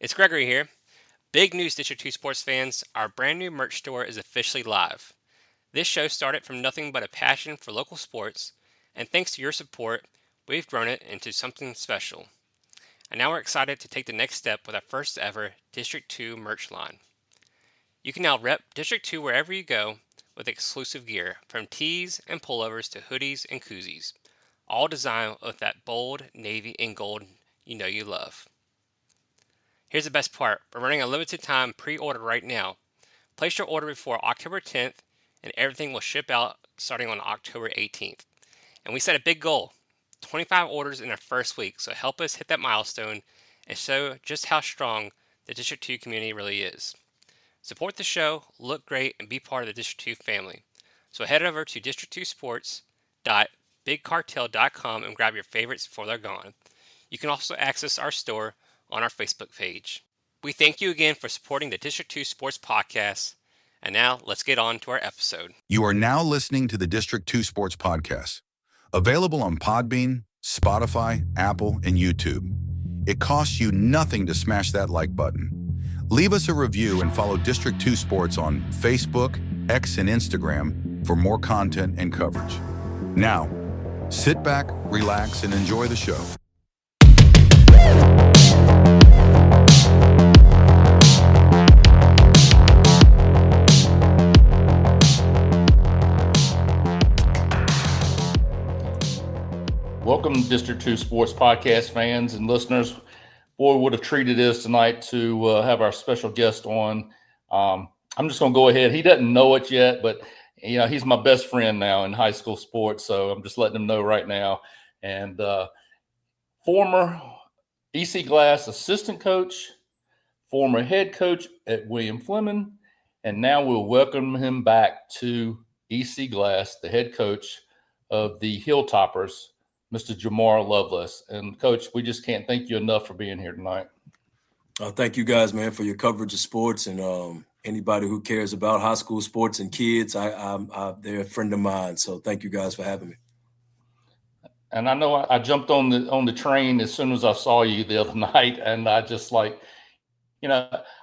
It's Gregory here. Big news, District 2 sports fans. Our brand new merch store is officially live. This show started from nothing but a passion for local sports, and thanks to your support, we've grown it into something special. And now we're excited to take the next step with our first ever District 2 merch line. You can now rep District 2 wherever you go with exclusive gear, from tees and pullovers to hoodies and koozies, all designed with that bold navy and gold you know you love. Here's the best part. We're running a limited time pre-order right now. Place your order before October 10th and everything will ship out starting on October 18th. And we set a big goal, 25 orders in our first week, so help us hit that milestone and show just how strong the District 2 community really is. Support the show, look great, and be part of the District 2 family. So head over to district2sports.bigcartel.com and grab your favorites before they're gone. You can also access our store on our Facebook page. We thank you again for supporting the District 2 Sports Podcast. And now let's get on to our episode. You are now listening to the District 2 Sports Podcast, available on Podbean, Spotify, Apple, and YouTube. It costs you nothing to smash that like button. Leave us a review and follow District 2 Sports on Facebook, X, and Instagram for more content and coverage. Now, sit back, relax, and enjoy the show. Welcome to District 2 Sports Podcast fans and listeners. Boy, what a treat it is tonight to have our special guest on. I'm just going to go ahead. He doesn't know it yet, but he's my best friend now in high school sports, so I'm just letting him know right now. And former EC Glass assistant coach, former head coach at William Fleming, and now we'll welcome him back to EC Glass, the head coach of the Hilltoppers, Mr. Jamar Lovelace. And Coach, we just can't thank you enough for being here tonight. Thank you guys, man, for your coverage of sports, and anybody who cares about high school sports and kids. They're a friend of mine, so thank you guys for having me. And I know I jumped on the train as soon as I saw you the other night, and I just I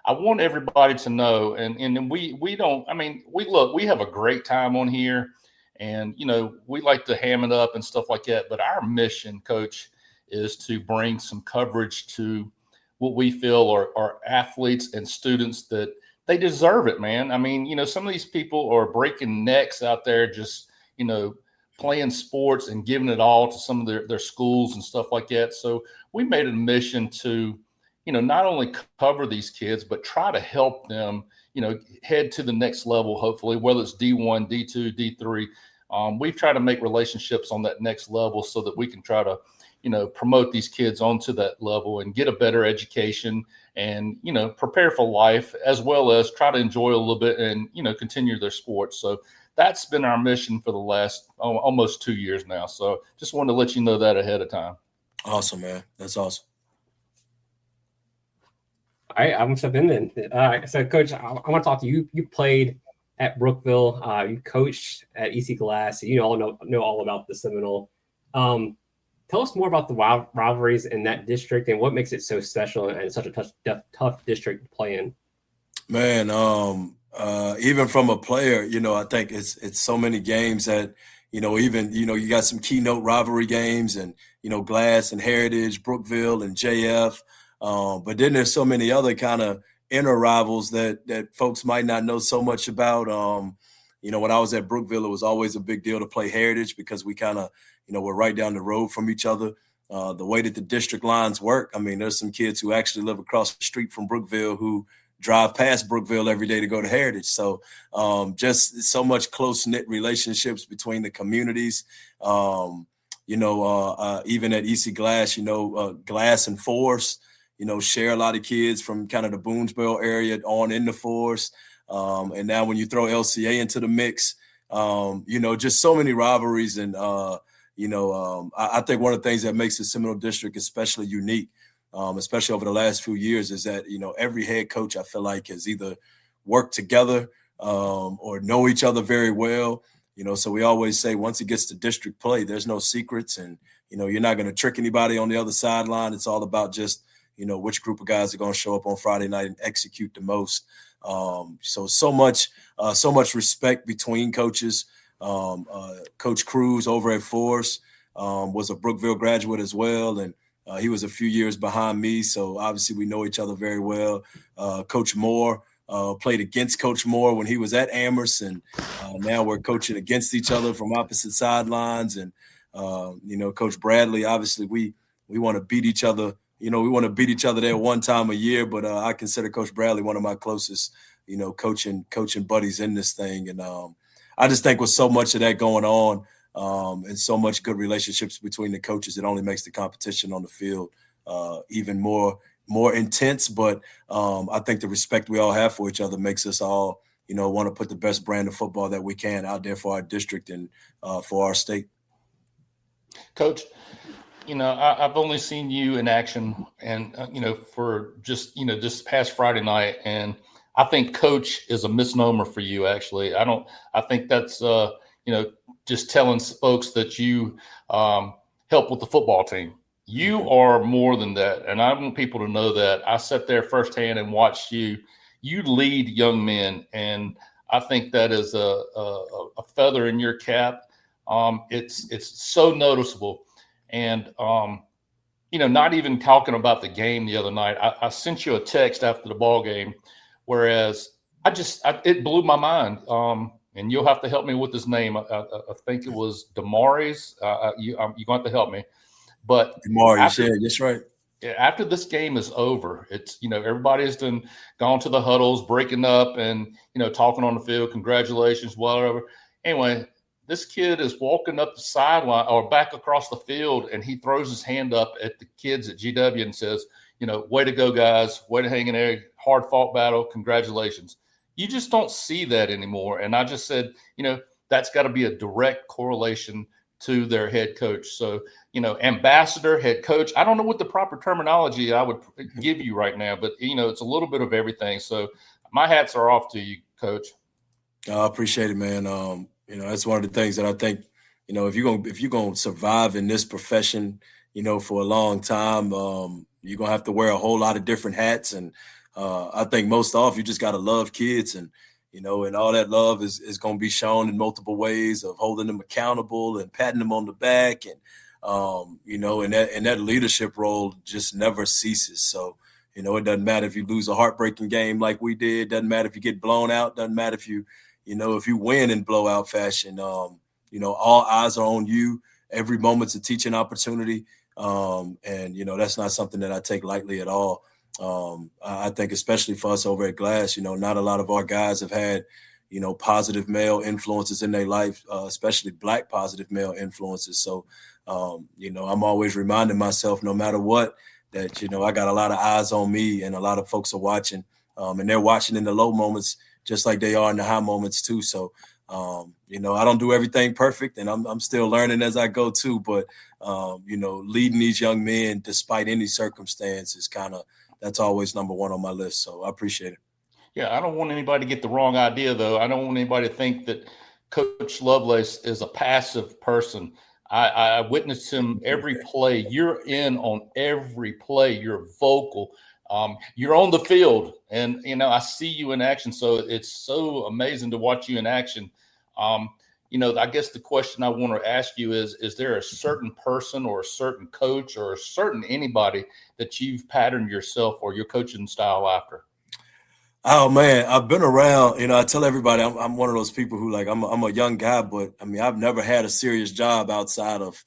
want everybody to know, and we don't. I mean, we have a great time on here. And, we like to ham it up and stuff like that. But our mission, Coach, is to bring some coverage to what we feel are athletes and students that they deserve it, man. I mean, some of these people are breaking necks out there just, playing sports and giving it all to some of their schools and stuff like that. So we made it a mission to, not only cover these kids, but try to help them, head to the next level, hopefully, whether it's D1, D2, D3. We've tried to make relationships on that next level so that we can try to, promote these kids onto that level and get a better education and, prepare for life, as well as try to enjoy a little bit and, continue their sports. So that's been our mission for the last almost 2 years now. So just wanted to let you know that ahead of time. Awesome, man. That's awesome. All right, I'm going to step in then. All right, so Coach, I want to talk to you. You played at Brookville. You coached at EC Glass. You all know all about the Seminole. Tell us more about the rivalries in that district and what makes it so special and such a tough district to play in. Man, even from a player, I think it's so many games that, even, you got some keynote rivalry games and, Glass and Heritage, Brookville and JF. But then there's so many other kind of inner rivals that folks might not know so much about. When I was at Brookville, it was always a big deal to play Heritage because we kind of, we're right down the road from each other. The way that the district lines work, there's some kids who actually live across the street from Brookville who drive past Brookville every day to go to Heritage. So just so much close-knit relationships between the communities. Even at EC Glass, Glass and Forest, share a lot of kids from kind of the Boonesboro area on in the Forest. And now when you throw LCA into the mix, just so many rivalries. And, I think one of the things that makes the Seminole District especially unique, especially over the last few years, is that, every head coach I feel like has either worked together or know each other very well. So we always say once it gets to district play, there's no secrets and, you're not going to trick anybody on the other sideline. It's all about just, which group of guys are going to show up on Friday night and execute the most. So much respect between coaches. Coach Cruz over at Force was a Brookville graduate as well, and he was a few years behind me, so obviously we know each other very well. Coach Moore, played against Coach Moore when he was at Amherst, and now we're coaching against each other from opposite sidelines. And Coach Bradley, obviously we want to beat each other. We want to beat each other there one time a year, but I consider Coach Bradley one of my closest, coaching buddies in this thing. And I just think with so much of that going on, and so much good relationships between the coaches, it only makes the competition on the field even more intense. But I think the respect we all have for each other makes us all, want to put the best brand of football that we can out there for our district and for our state. Coach, I've only seen you in action and, for just, this past Friday night. And I think coach is a misnomer for you, actually. I think that's, just telling folks that you help with the football team. You are more than that. And I want people to know that. I sat there firsthand and watched you lead young men. And I think that is a feather in your cap. It's so noticeable. And, not even talking about the game the other night, I sent you a text after the ball game, whereas it blew my mind. And you'll have to help me with his name. I think it was Demaris. You're going to have to help me. But Demaris, yeah, that's right. After this game is over, it's, everybody's gone to the huddles, breaking up and, talking on the field, congratulations, whatever. Anyway, this kid is walking up the sideline or back across the field, and he throws his hand up at the kids at GW and says, way to go, guys, way to hang in there, hard fought battle, congratulations. You just don't see that anymore. And I just said, that's got to be a direct correlation to their head coach. So, ambassador, head coach, I don't know what the proper terminology I would give you right now, but, it's a little bit of everything. So my hats are off to you, Coach. I appreciate it, man. That's one of the things that I think, if you're going to survive in this profession, for a long time, you're going to have to wear a whole lot of different hats. And I think most off, you just got to love kids, and, and all that love is going to be shown in multiple ways of holding them accountable and patting them on the back. And, and that leadership role just never ceases. So, it doesn't matter if you lose a heartbreaking game like we did. Doesn't matter if you get blown out. Doesn't matter if you win in blowout fashion. All eyes are on you. Every moment's a teaching opportunity. And, that's not something that I take lightly at all. I think especially for us over at Glass, not a lot of our guys have had, positive male influences in their life, especially Black positive male influences. So, I'm always reminding myself, no matter what, that, I got a lot of eyes on me and a lot of folks are watching, and they're watching in the low moments just like they are in the high moments too. So, I don't do everything perfect, and I'm still learning as I go too. But, leading these young men despite any circumstance is that's always number one on my list. So I appreciate it. Yeah, I don't want anybody to get the wrong idea, though. I don't want anybody to think that Coach Lovelace is a passive person. I witnessed him every play. You're in on every play. You're vocal. You're on the field, and, I see you in action. So it's so amazing to watch you in action. I guess the question I want to ask you is there a certain person or a certain coach or a certain anybody that you've patterned yourself or your coaching style after? Oh man, I've been around, I tell everybody I'm one of those people who I'm a young guy, but I mean, I've never had a serious job outside of,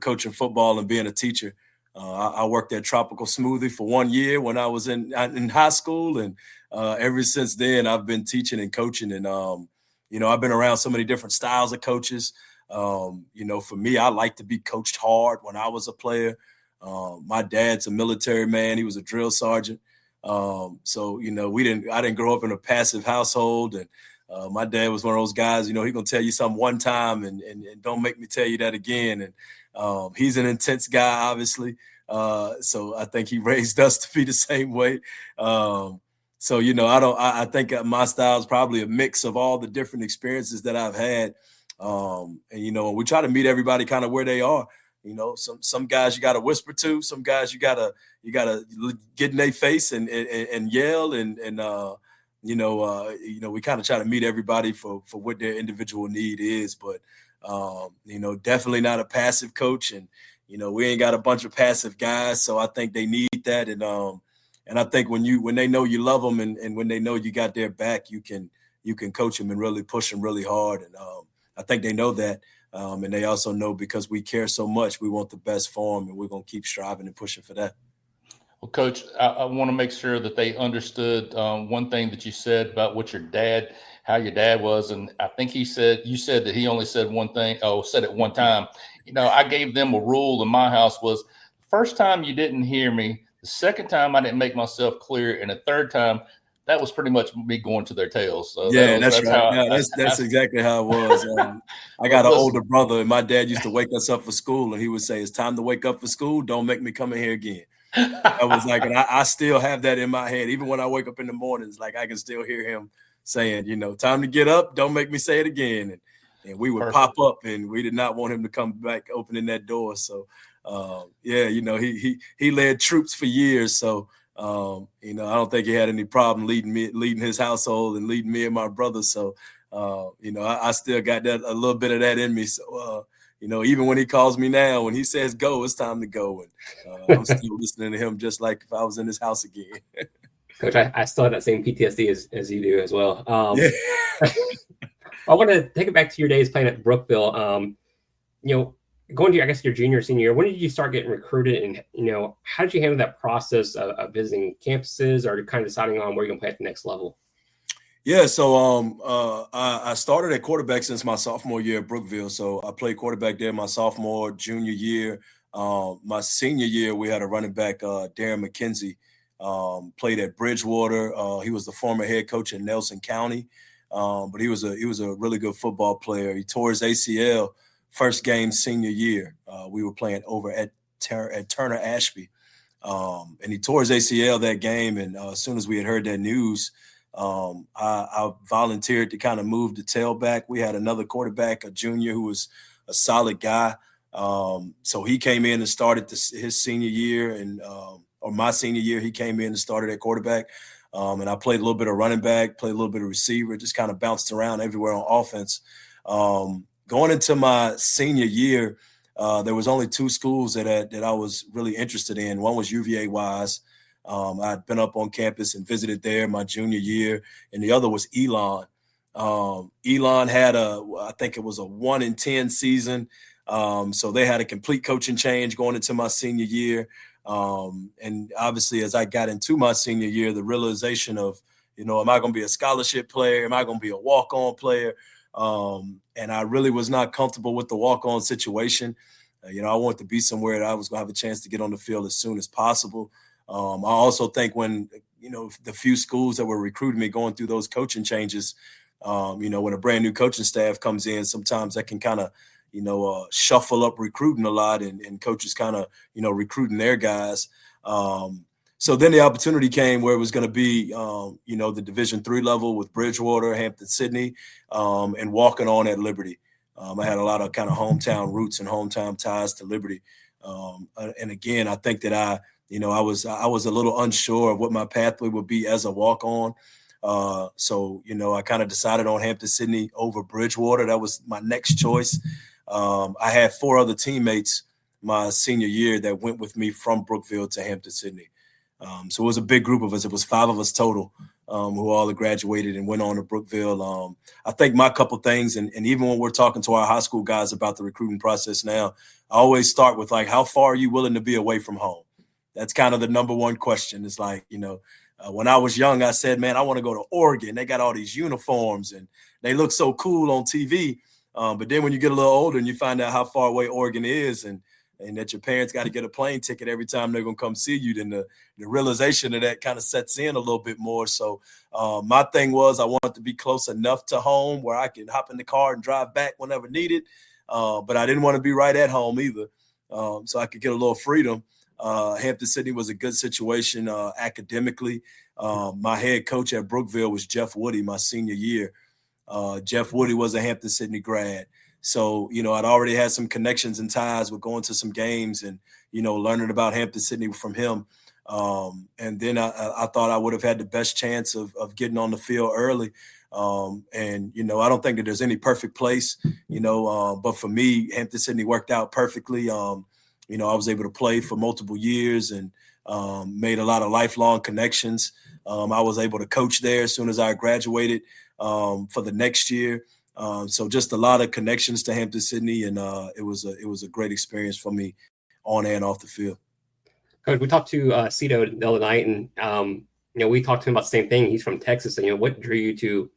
coaching football and being a teacher. I worked at Tropical Smoothie for 1 year when I was in high school. And ever since then I've been teaching and coaching. And, I've been around so many different styles of coaches. For me, I like to be coached hard when I was a player. My dad's a military man. He was a drill sergeant. So, I didn't grow up in a passive household. And my dad was one of those guys, he gonna tell you something one time and don't make me tell you that again. And he's an intense guy, obviously. So I think he raised us to be the same way. I think my style is probably a mix of all the different experiences that I've had. And we try to meet everybody kind of where they are. You know, some guys you got to whisper to, some guys you gotta get in their face and yell we kind of try to meet everybody for what their individual need is, but definitely not a passive coach, and we ain't got a bunch of passive guys, so I think they need that, and I think when they know you love them and when they know you got their back, you can coach them and really push them really hard, and I think they know that. And they also know because we care so much, we want the best for them, and we're going to keep striving and pushing for that. Well, Coach, I want to make sure that they understood one thing that you said about how your dad was. And I think you said that he only said one thing. Oh, said it one time. I gave them a rule in my house was the first time you didn't hear me, the second time I didn't make myself clear, and the third time, that was pretty much me going to their tails. So yeah, that's right. That's exactly how it was. I got an older brother, and my dad used to wake us up for school, and he would say, "It's time to wake up for school. Don't make me come in here again." I was like, and I still have that in my head. Even when I wake up in the mornings, like I can still hear him saying, "Time to get up. Don't make me say it again." And we would pop up, and we did not want him to come back opening that door. So, he led troops for years. So. I don't think he had any problem leading his household and leading me and my brother. So, I still got that a little bit of that in me. So, even when he calls me now, when he says go, it's time to go. And I'm still listening to him just like if I was in his house again. Coach, I still have that same PTSD as you do as well. Yeah. I want to take it back to your days playing at Brookville. Going to, I guess, your junior, senior year, when did you start getting recruited, and how did you handle that process of visiting campuses or kind of deciding on where you're going to play at the next level? Yeah, so I started at quarterback since my sophomore year at Brookville. So I played quarterback there my sophomore, junior year. My senior year, we had a running back, Darren McKenzie, played at Bridgewater. He was the former head coach in Nelson County, but he was a really good football player. He tore his ACL first game senior year. We were playing over at Turner Ashby, and he tore his ACL that game. And as soon as we had heard that news, I volunteered to kind of move to tailback. We had another quarterback, a junior, who was a solid guy. So he came in and started his senior year, and or my senior year, he came in and started at quarterback. And I played a little bit of running back, played a little bit of receiver, just kind of bounced around everywhere on offense. Going into my senior year, there was only two schools that I was really interested in. One was UVA-Wise. I'd been up on campus and visited there my junior year, and the other was Elon. Elon had I think it was a 1-10 season. So they had a complete coaching change going into my senior year. And obviously, as I got into my senior year, the realization of, am I going to be a scholarship player? Am I going to be a walk-on player? And I really was not comfortable with the walk-on situation. I wanted to be somewhere that I was going to have a chance to get on the field as soon as possible. I also think when, the few schools that were recruiting me going through those coaching changes, when a brand new coaching staff comes in, sometimes that can kind of, shuffle up recruiting a lot, and coaches kind of, recruiting their guys. So then the opportunity came where it was going to be, the Division III level with Bridgewater, Hampden-Sydney, and walking on at Liberty. I had a lot of kind of hometown roots and hometown ties to Liberty. And again, I think that I was a little unsure of what my pathway would be as a walk-on. So I kind of decided on Hampden-Sydney over Bridgewater. That was my next choice. I had 4 other teammates my senior year that went with me from Brookville to Hampden-Sydney. So it was a big group of us. It was 5 of us total who all graduated and went on to Brookville. I think my couple things, and even when we're talking to our high school guys about the recruiting process now, I always start with, like, how far are you willing to be away from home? That's kind of the number one question. It's like, when I was young, I said, man, I want to go to Oregon. They got all these uniforms and they look so cool on TV. But then when you get a little older and you find out how far away Oregon is and that your parents got to get a plane ticket every time they're going to come see you, then the realization of that kind of sets in a little bit more. So my thing was I wanted to be close enough to home where I could hop in the car and drive back whenever needed. But I didn't want to be right at home either. So I could get a little freedom. Hampden-Sydney was a good situation academically. My head coach at Brookville was Jeff Woody my senior year. Jeff Woody was a Hampden-Sydney grad. So, I'd already had some connections and ties with going to some games and, learning about Hampden-Sydney from him. And then I thought I would have had the best chance of getting on the field early. And, I don't think that there's any perfect place, but for me, Hampden-Sydney worked out perfectly. I was able to play for multiple years and made a lot of lifelong connections. I was able to coach there as soon as I graduated for the next year. So just a lot of connections to Hampden-Sydney, and it was a great experience for me on and off the field. Coach, we talked to Cito the other night, and we talked to him about the same thing. He's from Texas, and what drew you to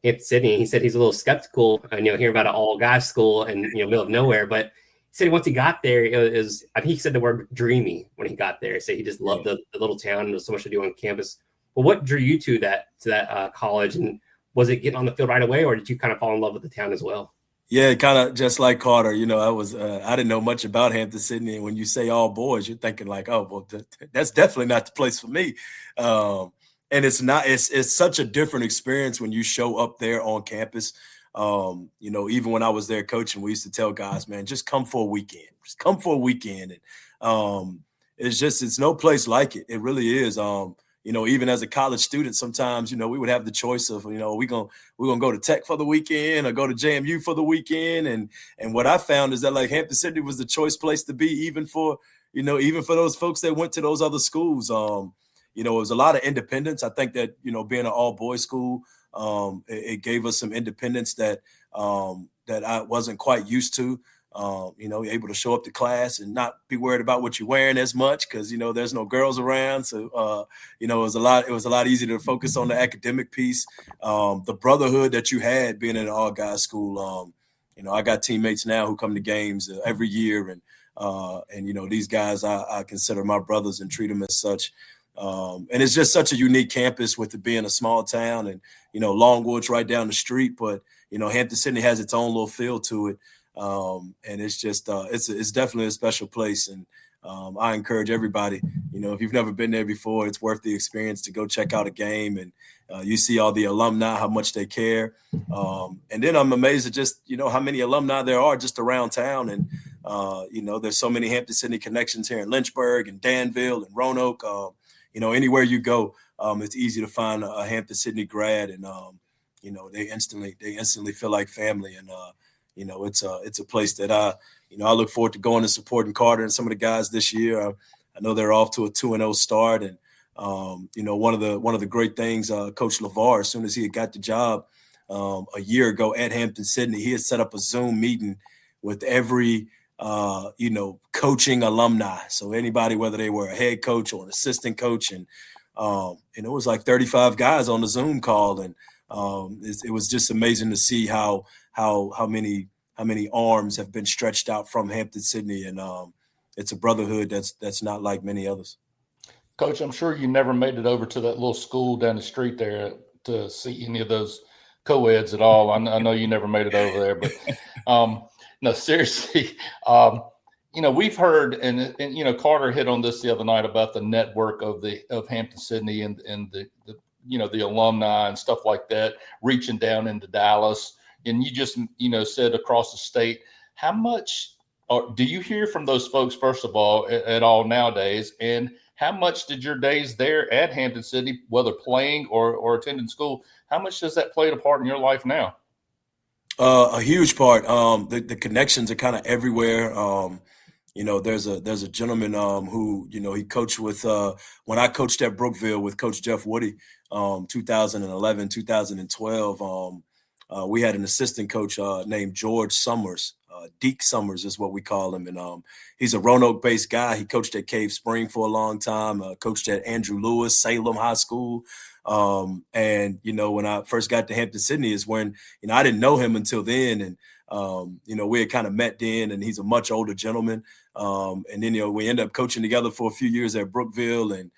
Hampden-Sydney? He said he's a little skeptical, hearing about an all-guys school and middle of nowhere. But he said once he got there, I think he said the word dreamy when he got there. He said he just loved the little town and there's so much to do on campus. Well, what drew you to that college, and was it getting on the field right away, or did you kind of fall in love with the town as well? Yeah, kind of just like Carter. I didn't know much about Hampden-Sydney, and when you say all boys, you're thinking like, oh, well, that's definitely not the place for me. And it's not. It's such a different experience when you show up there on campus. Even when I was there coaching, we used to tell guys, man, just come for a weekend. Just come for a weekend. And it's no place like it. It really is. Even as a college student, sometimes, we would have the choice of, we're going to go to Tech for the weekend or go to JMU for the weekend. And what I found is that like Hampden-Sydney was the choice place to be, even for those folks that went to those other schools. It was a lot of independence. I think that, being an all boys school, it gave us some independence that I wasn't quite used to. Able to show up to class and not be worried about what you're wearing as much because, there's no girls around. So, it was a lot easier to focus on the academic piece. The brotherhood that you had being in an all guys school. I got teammates now who come to games every year and these guys I consider my brothers and treat them as such. And it's just such a unique campus with it being a small town and, Longwood's right down the street, but, Hampden-Sydney has its own little feel to it. And it's just it's definitely a special place, and I encourage everybody, if you've never been there before, it's worth the experience to go check out a game, and you see all the alumni, how much they care, and then I'm amazed at just how many alumni there are just around town, and there's so many Hampden-Sydney connections here in Lynchburg and Danville and Roanoke. Anywhere you go, it's easy to find a Hampden-Sydney grad, and they instantly feel like family, and it's a place that I look forward to going and supporting Carter and some of the guys this year. I know they're off to a 2-0 start, and one of the great things, Coach LeVar, as soon as he had got the job a year ago at Hampden-Sydney, he had set up a Zoom meeting with every coaching alumni. So anybody, whether they were a head coach or an assistant coach, and it was like 35 guys on the Zoom call, and it was just amazing to see how many arms have been stretched out from Hampden-Sydney, and it's a brotherhood that's not like many others. Coach, I'm sure you never made it over to that little school down the street there to see any of those co-eds at all. I know you never made it over there, but no, seriously, we've heard, and Carter hit on this the other night about the network of Hampden-Sydney and the the alumni and stuff like that, reaching down into Dallas. And you just, said across the state, how much do you hear from those folks, first of all, at all nowadays? And how much did your days there at Hampden-Sydney, whether playing or attending school, how much does that play a part in your life now? A huge part. The connections are kind of everywhere. There's a gentleman who, he coached with when I coached at Brookville with Coach Jeff Woody, 2011, 2012. We had an assistant coach named George Summers. Deke Summers is what we call him. And he's a Roanoke-based guy. He coached at Cave Spring for a long time, coached at Andrew Lewis, Salem High School. And, when I first got to Hampden-Sydney is when, I didn't know him until then. And, we had kind of met then, and he's a much older gentleman. And then, we ended up coaching together for a few years at Brookville. And,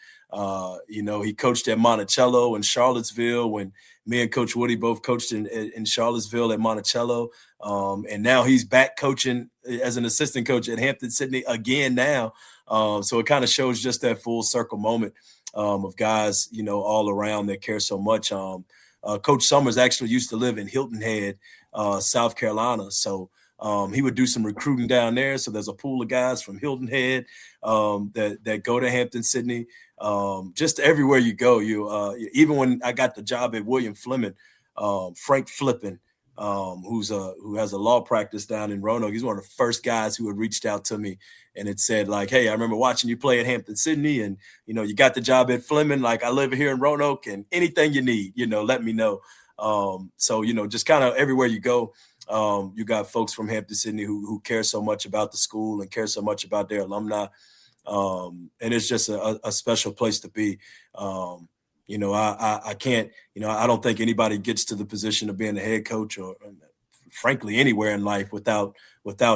he coached at Monticello and Charlottesville when me and Coach Woody both coached in Charlottesville at Monticello. And now he's back coaching as an assistant coach at Hampden-Sydney again now. So it kind of shows just that full circle moment of guys, all around that care so much. Coach Summers actually used to live in Hilton Head, South Carolina. So He would do some recruiting down there. So there's a pool of guys from Hilton Head that go to Hampden-Sydney. Just everywhere you go, even when I got the job at William Fleming, Frank Flippin, who has a law practice down in Roanoke. He's one of the first guys who had reached out to me and had said, like, hey, I remember watching you play at Hampden-Sydney, and, you got the job at Fleming. Like, I live here in Roanoke, and anything you need, let me know. So, just kind of everywhere you go, you got folks from Hampden-Sydney who care so much about the school and care so much about their alumni. And it's just a special place to be. I can't, I don't think anybody gets to the position of being a head coach or frankly anywhere in life without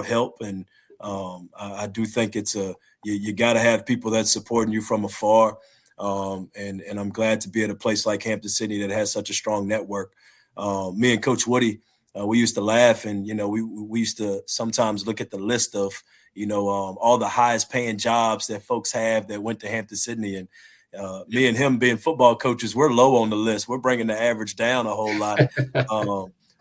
help. And I do think it's you got to have people that's supporting you from afar. And I'm glad to be at a place like Hampden-Sydney that has such a strong network. Me and Coach Woody, we used to laugh, and we used to sometimes look at the list of all the highest paying jobs that folks have that went to Hampden-Sydney, and me and him being football coaches, we're low on the list. We're bringing the average down a whole lot.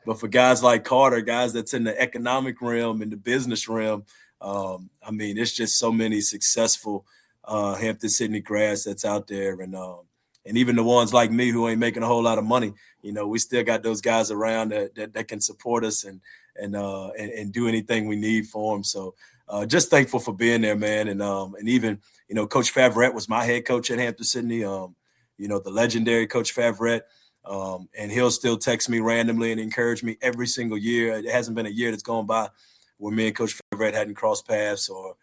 But for guys like Carter, guys that's in the economic realm and the business realm, it's just so many successful Hampden-Sydney grads that's out there, and even the ones like me who ain't making a whole lot of money, we still got those guys around that can support us and do anything we need for them. So just thankful for being there, man. And even, Coach Favorette was my head coach at Hampden-Sydney, the legendary Coach Favorette. And he'll still text me randomly and encourage me every single year. It hasn't been a year that's gone by where me and Coach Favorette hadn't crossed paths or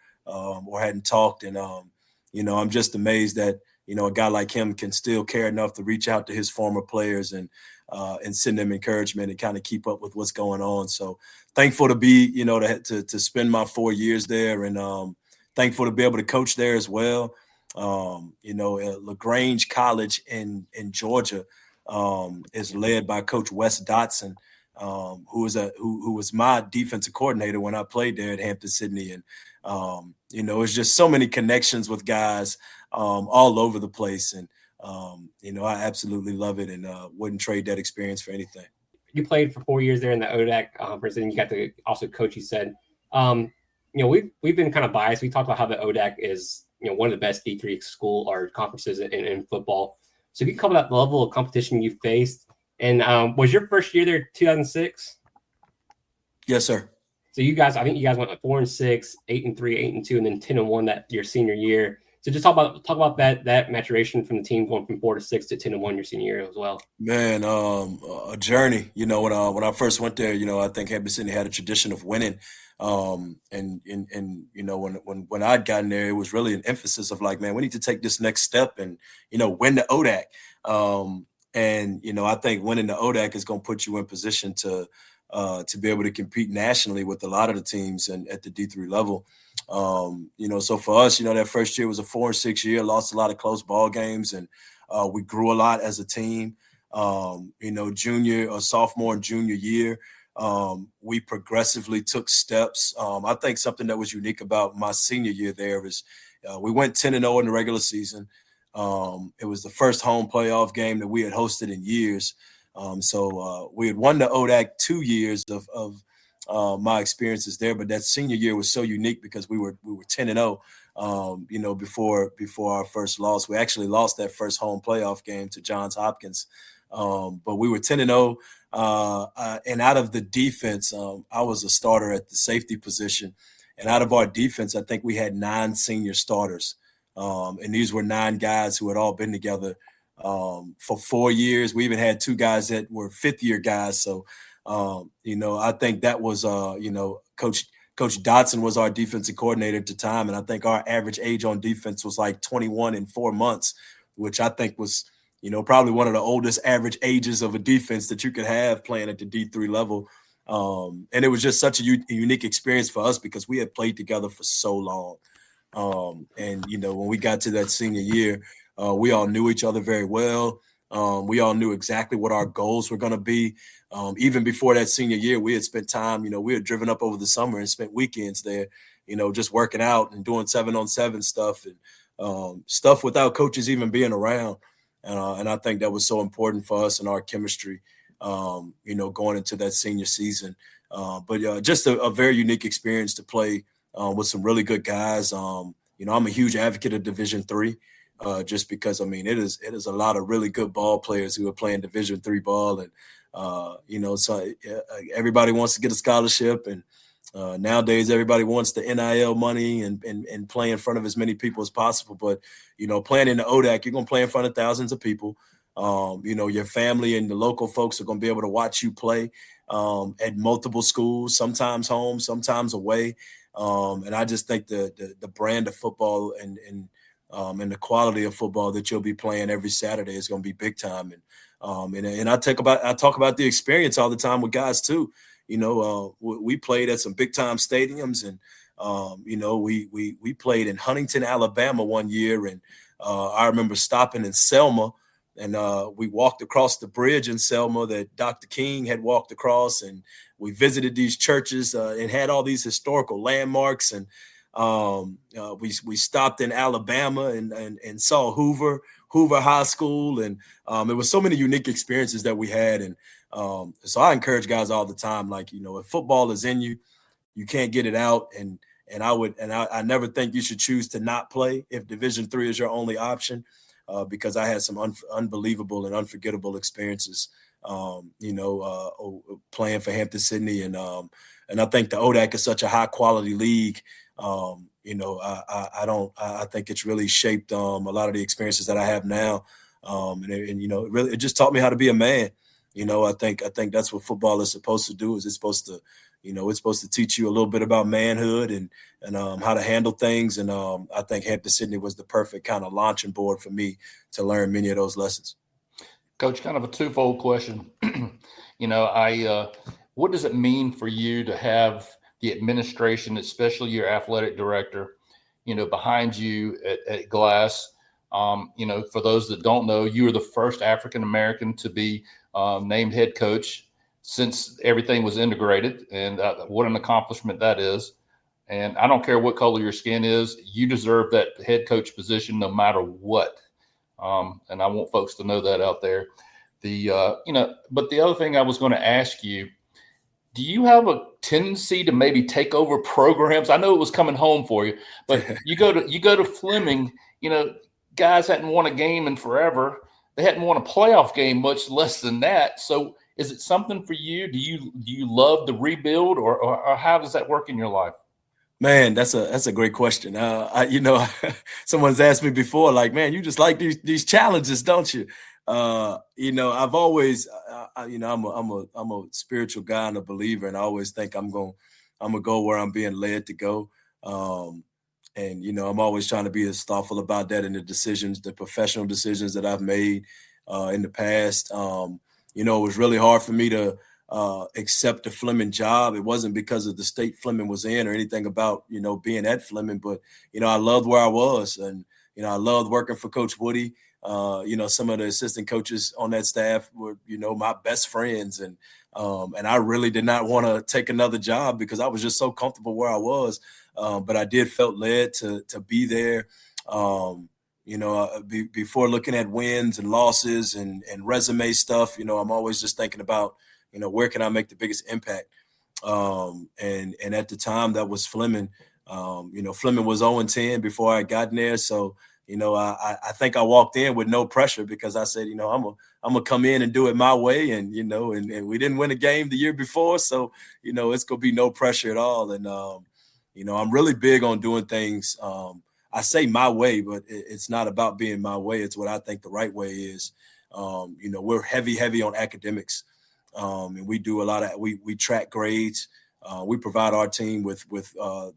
hadn't talked. And, I'm just amazed that, a guy like him can still care enough to reach out to his former players and send them encouragement and kind of keep up with what's going on. So thankful to be, to spend my 4 years there, and thankful to be able to coach there as well. LaGrange College in Georgia is led by Coach Wes Dotson, who was my defensive coordinator when I played there at Hampden-Sydney. And, it's just so many connections with guys all over the place. And, I absolutely love it and wouldn't trade that experience for anything. You played for 4 years there in the ODAC conference, and you got to also coach, you said. We've been kind of biased. We talked about how the ODAC is, one of the best D3 school or conferences in football. So if you cover that level of competition you faced, and was your first year there 2006? Yes, sir. So I think you guys went like 4-6, 8-3, 8-2, and then 10-1 that your senior year. So just talk about that maturation from the team going from 4-6 to 10-1 your senior year as well. Man, a journey. When I first went there, I think Hampden-Sydney had a tradition of winning. When I'd gotten there, it was really an emphasis of like, man, we need to take this next step and, win the ODAC. I think winning the ODAC is going to put you in position to be able to compete nationally with a lot of the teams and at the D3 level. So for us, that first year was a 4-6 year, lost a lot of close ball games, and we grew a lot as a team. Junior or sophomore and junior year, we progressively took steps. I think something that was unique about my senior year there is we went 10-0 in the regular season. It was the first home playoff game that we had hosted in years. So we had won the ODAC 2 years of my experiences there, but that senior year was so unique because we were 10-0. Before our first loss. We actually lost that first home playoff game to Johns Hopkins, but we were 10-0. And out of the defense, I was a starter at the safety position, and out of our defense, I think we had 9 senior starters, and these were 9 guys who had all been together for 4 years. We even had 2 guys that were fifth-year guys. So, I think that was, Coach Dotson was our defensive coordinator at the time, and I think our average age on defense was like 21 and 4 months, which I think was, probably one of the oldest average ages of a defense that you could have playing at the D3 level. And it was just such a unique experience for us because we had played together for so long. When we got to that senior year, we all knew each other very well. We all knew exactly what our goals were going to be. Even before that senior year, we had spent time, we had driven up over the summer and spent weekends there, just working out and doing 7-on-7 stuff and stuff without coaches even being around. And I think that was so important for us and our chemistry. going into that senior season. But just a very unique experience to play with some really good guys. I'm a huge advocate of Division III, just because it is a lot of really good ball players who are playing Division III ball, and so everybody wants to get a scholarship, and nowadays everybody wants the NIL money and play in front of as many people as possible. But playing in the ODAC, you're gonna play in front of thousands of people. Your family and the local folks are gonna be able to watch you play at multiple schools, sometimes home, sometimes away. And I just think the brand of football and the quality of football that you'll be playing every Saturday is going to be big time. And I talk about the experience all the time with guys too. We played at some big time stadiums, and we played in Huntington, Alabama one year, and I remember stopping in Selma, and we walked across the bridge in Selma that Dr. King had walked across, and we visited these churches and had all these historical landmarks. And we stopped in Alabama and saw Hoover High School, and it was so many unique experiences that we had. And so I encourage guys all the time, like, if football is in you, you can't get it out. And I never think you should choose to not play if Division III is your only option, because I had some unbelievable and unforgettable experiences, playing for Hampden-Sydney, and I think the ODAC is such a high quality league. I think it's really shaped a lot of the experiences that I have now, it just taught me how to be a man. I think that's what football is supposed to do. Is it's supposed to teach you a little bit about manhood and how to handle things. And I think Hampden-Sydney was the perfect kind of launching board for me to learn many of those lessons. Coach, kind of a twofold question. What does it mean for you to have the administration, especially your athletic director, behind you at Glass? For those that don't know, you were the first African-American to be named head coach since everything was integrated, and what an accomplishment that is. And I don't care what color your skin is, you deserve that head coach position no matter what. And I want folks to know that out there. But the other thing I was going to ask you, do you have a tendency to maybe take over programs? I know it was coming home for you, but you go to Fleming, guys hadn't won a game in forever. They hadn't won a playoff game, much less than that. So is it something for you? Do you love the rebuild, or how does that work in your life? Man, that's a great question. Someone's asked me before, like, man, you just like these challenges, don't you? I've always, I'm a spiritual guy and a believer, and I always think I'm gonna go where I'm being led to go. I'm always trying to be as thoughtful about that in the professional decisions that I've made in the past. It was really hard for me to accept the Fleming job. It wasn't because of the state Fleming was in or anything about, being at Fleming, but, I loved where I was, and, I loved working for Coach Woody. Some of the assistant coaches on that staff were, my best friends, and I really did not want to take another job because I was just so comfortable where I was. But I did felt led to be there. Before looking at wins and losses and resume stuff, I'm always just thinking about, where can I make the biggest impact? And at the time that was Fleming. Fleming was 0-10 before I got in there. So, I think I walked in with no pressure because I said, I'm gonna come in and do it my way. And, and we didn't win a game the year before. So, it's gonna be no pressure at all. And, I'm really big on doing things. I say my way, but it's not about being my way. It's what I think the right way is. We're heavy on academics. And we do a lot of, we track grades. We provide our team with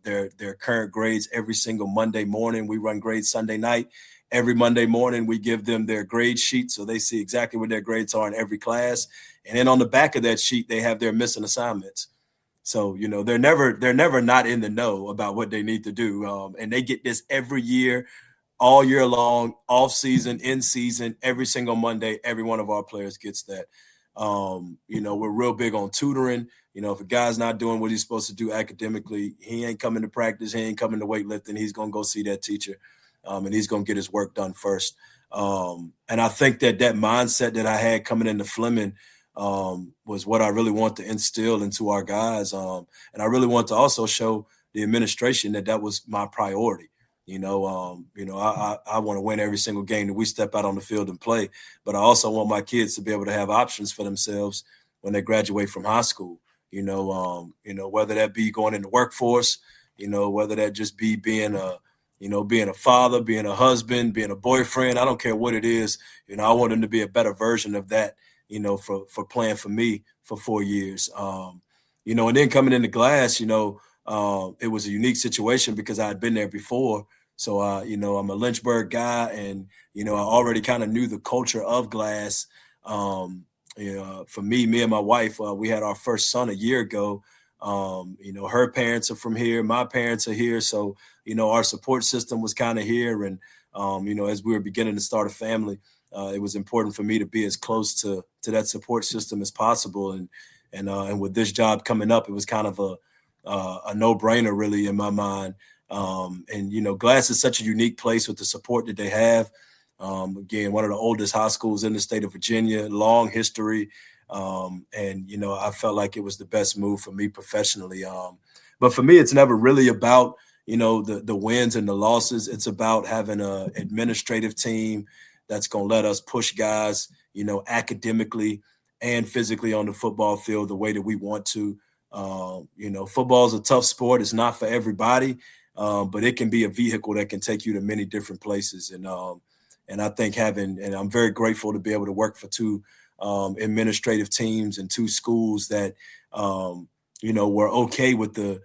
their current grades every single Monday morning. We run grades Sunday night. Every Monday morning, we give them their grade sheet so they see exactly what their grades are in every class. And then on the back of that sheet, they have their missing assignments. So, they're never not in the know about what they need to do. And they get this every year, all year long, off season, in season, every single Monday. Every one of our players gets that. We're real big on tutoring. If a guy's not doing what he's supposed to do academically, he ain't coming to practice, he ain't coming to weightlifting, he's going to go see that teacher, and he's going to get his work done first. And I think that mindset that I had coming into Fleming was what I really want to instill into our guys. And I really want to also show the administration that was my priority. I want to win every single game that we step out on the field and play, but I also want my kids to be able to have options for themselves when they graduate from high school. Whether that be going in the workforce, whether that just be being a father, being a husband, being a boyfriend. I don't care what it is. I want them to be a better version of that, for playing for me for 4 years. And then coming into Glass, it was a unique situation because I had been there before. So, I'm a Lynchburg guy, and, I already kind of knew the culture of Glass. For me and my wife, we had our first son a year ago. Her parents are from here. My parents are here. So, our support system was kind of here. And, as we were beginning to start a family, it was important for me to be as close to that support system as possible. And with this job coming up, it was kind of a no-brainer really in my mind. Glass is such a unique place with the support that they have. Again, one of the oldest high schools in the state of Virginia, long history. I felt like it was the best move for me professionally. But for me, it's never really about, the wins and the losses. It's about having an administrative team that's going to let us push guys, academically and physically on the football field the way that we want to. Football is a tough sport. It's not for everybody, but it can be a vehicle that can take you to many different places. And I think and I'm very grateful to be able to work for two administrative teams and two schools that, were okay with the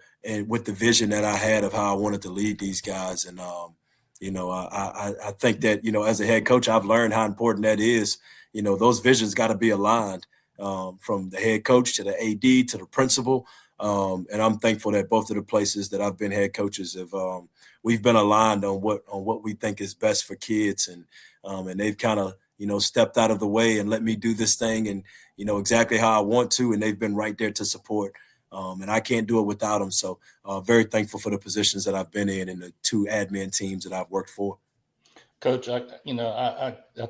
vision that I had of how I wanted to lead these guys. And, I think that, as a head coach, I've learned how important that is. Those visions got to be aligned from the head coach to the AD to the principal. And I'm thankful that both of the places that I've been head coaches we've been aligned on what we think is best for kids. And they've kind of, stepped out of the way and let me do this thing and, exactly how I want to. And they've been right there to support. And I can't do it without them. So very thankful for the positions that I've been in and the two admin teams that I've worked for. Coach, I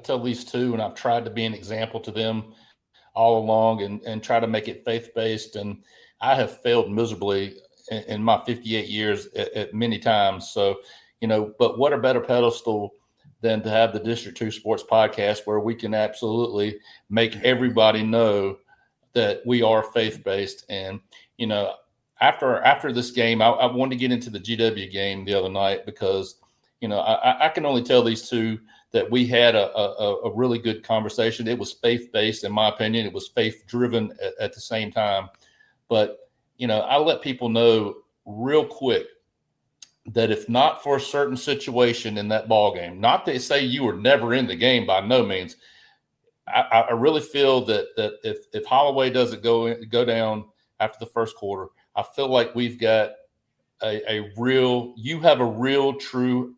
tell these two, and I've tried to be an example to them all along and try to make it faith-based. And I have failed miserably in my 58 years at many times. So, but what a better pedestal than to have the District 2 Sports Podcast, where we can absolutely make everybody know that we are faith-based. And, after this game, I wanted to get into the GW game the other night because, I can only tell these two that we had a really good conversation. It was faith-based, in my opinion. It was faith-driven at the same time. But, I let people know real quick that if not for a certain situation in that ball game, not to say you were never in the game by no means, I really feel that if Holloway doesn't go down after the first quarter, I feel like we've got you have a real true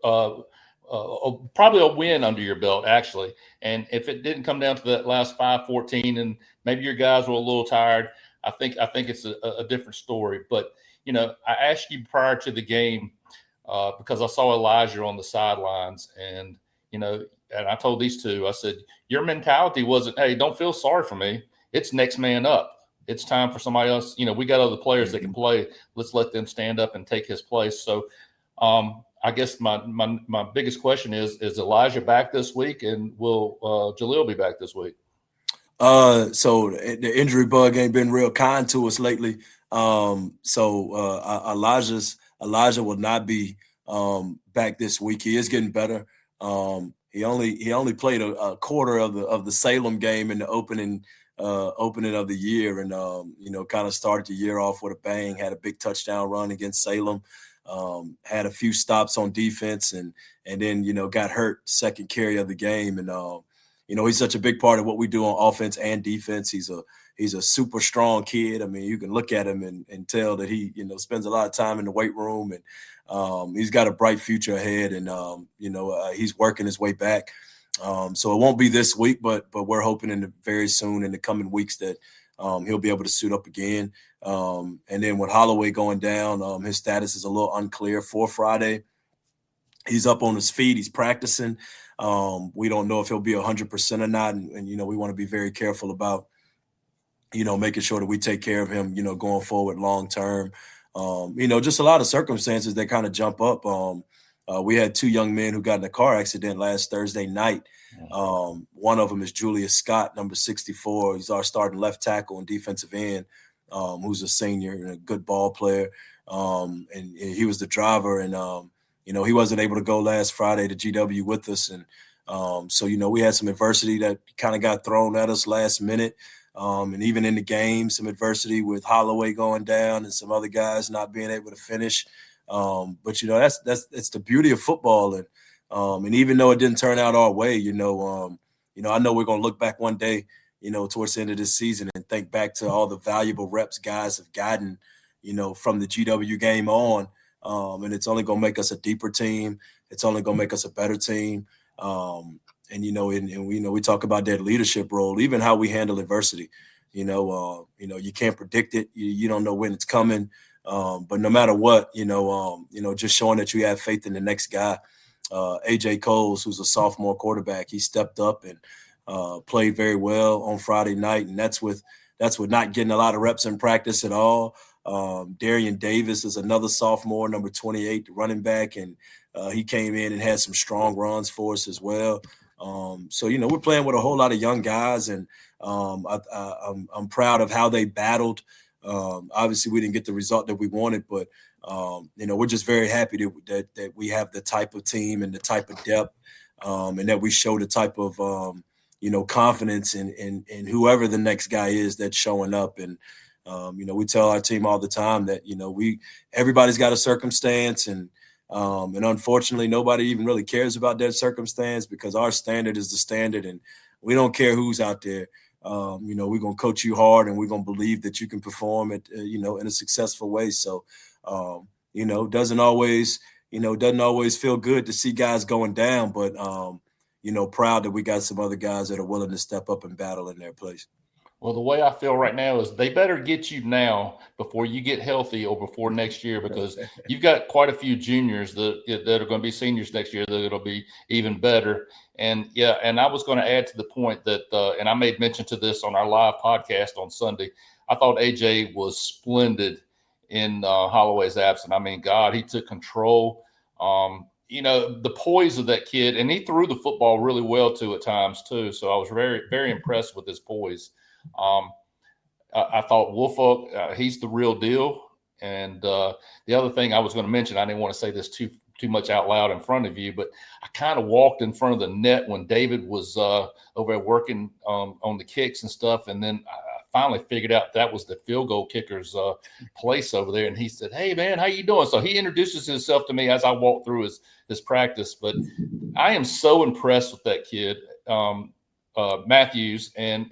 probably a win under your belt, actually. And if it didn't come down to that last 5-14 and maybe your guys were a little tired, I think it's a different story. But, I asked you prior to the game because I saw Elijah on the sidelines and, and I told these two, I said, your mentality wasn't, hey, don't feel sorry for me. It's next man up. It's time for somebody else. We got other players that can play. Let's let them stand up and take his place. So I guess my biggest question is Elijah back this week, and will Jaleel be back this week? So the injury bug ain't been real kind to us lately. Elijah will not be back this week. He is getting better. He only played a quarter of the Salem game in the opening of the year, and kind of started the year off with a bang. Had a big touchdown run against Salem. Had a few stops on defense, and then got hurt second carry of the game. And he's such a big part of what we do on offense and defense. He's a super strong kid. I mean, you can look at him and tell that he spends a lot of time in the weight room, and he's got a bright future ahead. And he's working his way back. So it won't be this week, but we're hoping very soon in the coming weeks that he'll be able to suit up again. And then with Holloway going down, his status is a little unclear for Friday. He's up on his feet. He's practicing. We don't know if he'll be 100% or not. And we want to be very careful about, making sure that we take care of him, going forward long term. Just a lot of circumstances that kind of jump up. We had 2 young men who got in a car accident last Thursday night. One of them is Julius Scott, number 64. He's our starting left tackle and defensive end, who's a senior and a good ball player. And he was the driver. And, he wasn't able to go last Friday to GW with us. And so, we had some adversity that kind of got thrown at us last minute. And even in the game, some adversity with Holloway going down and some other guys not being able to finish. But that's the beauty of football, and even though it didn't turn out our way, I know we're gonna look back one day, towards the end of this season and think back to all the valuable reps guys have gotten, from the GW game on, and it's only gonna make us a deeper team. It's only gonna make us a better team. We talk about that leadership role, even how we handle adversity. You can't predict it. You don't know when it's coming. But no matter what, just showing that you have faith in the next guy. AJ Coles, who's a sophomore quarterback, he stepped up and played very well on Friday night, and that's with not getting a lot of reps in practice at all. Darian Davis is another sophomore, number 28, the running back, and he came in and had some strong runs for us as well. So we're playing with a whole lot of young guys, and I'm proud of how they battled. Obviously, we didn't get the result that we wanted, but we're just very happy that we have the type of team and the type of depth, and that we show the type of confidence in whoever the next guy is that's showing up. And we tell our team all the time that everybody's got a circumstance, and unfortunately, nobody even really cares about that circumstance because our standard is the standard, and we don't care who's out there. We're going to coach you hard, and we're going to believe that you can perform it, in a successful way. So, doesn't always feel good to see guys going down, but, proud that we got some other guys that are willing to step up and battle in their place. Well, the way I feel right now is they better get you now before you get healthy or before next year, because you've got quite a few juniors that are going to be seniors next year that it'll be even better. And and I was going to add to the point that, and I made mention to this on our live podcast on Sunday, I thought AJ was splendid in Holloway's absence. I mean, God, he took control. The poise of that kid, and he threw the football really well too at times too. So I was very, very impressed with his poise. I thought Woolfolk, he's the real deal. And the other thing I was going to mention, I didn't want to say this too much out loud in front of you, but I kind of walked in front of the net when David was over there working on the kicks and stuff. And then I finally figured out that was the field goal kicker's place over there. And he said, "Hey, man, how you doing?" So he introduces himself to me as I walk through his practice. But I am so impressed with that kid, Matthews. And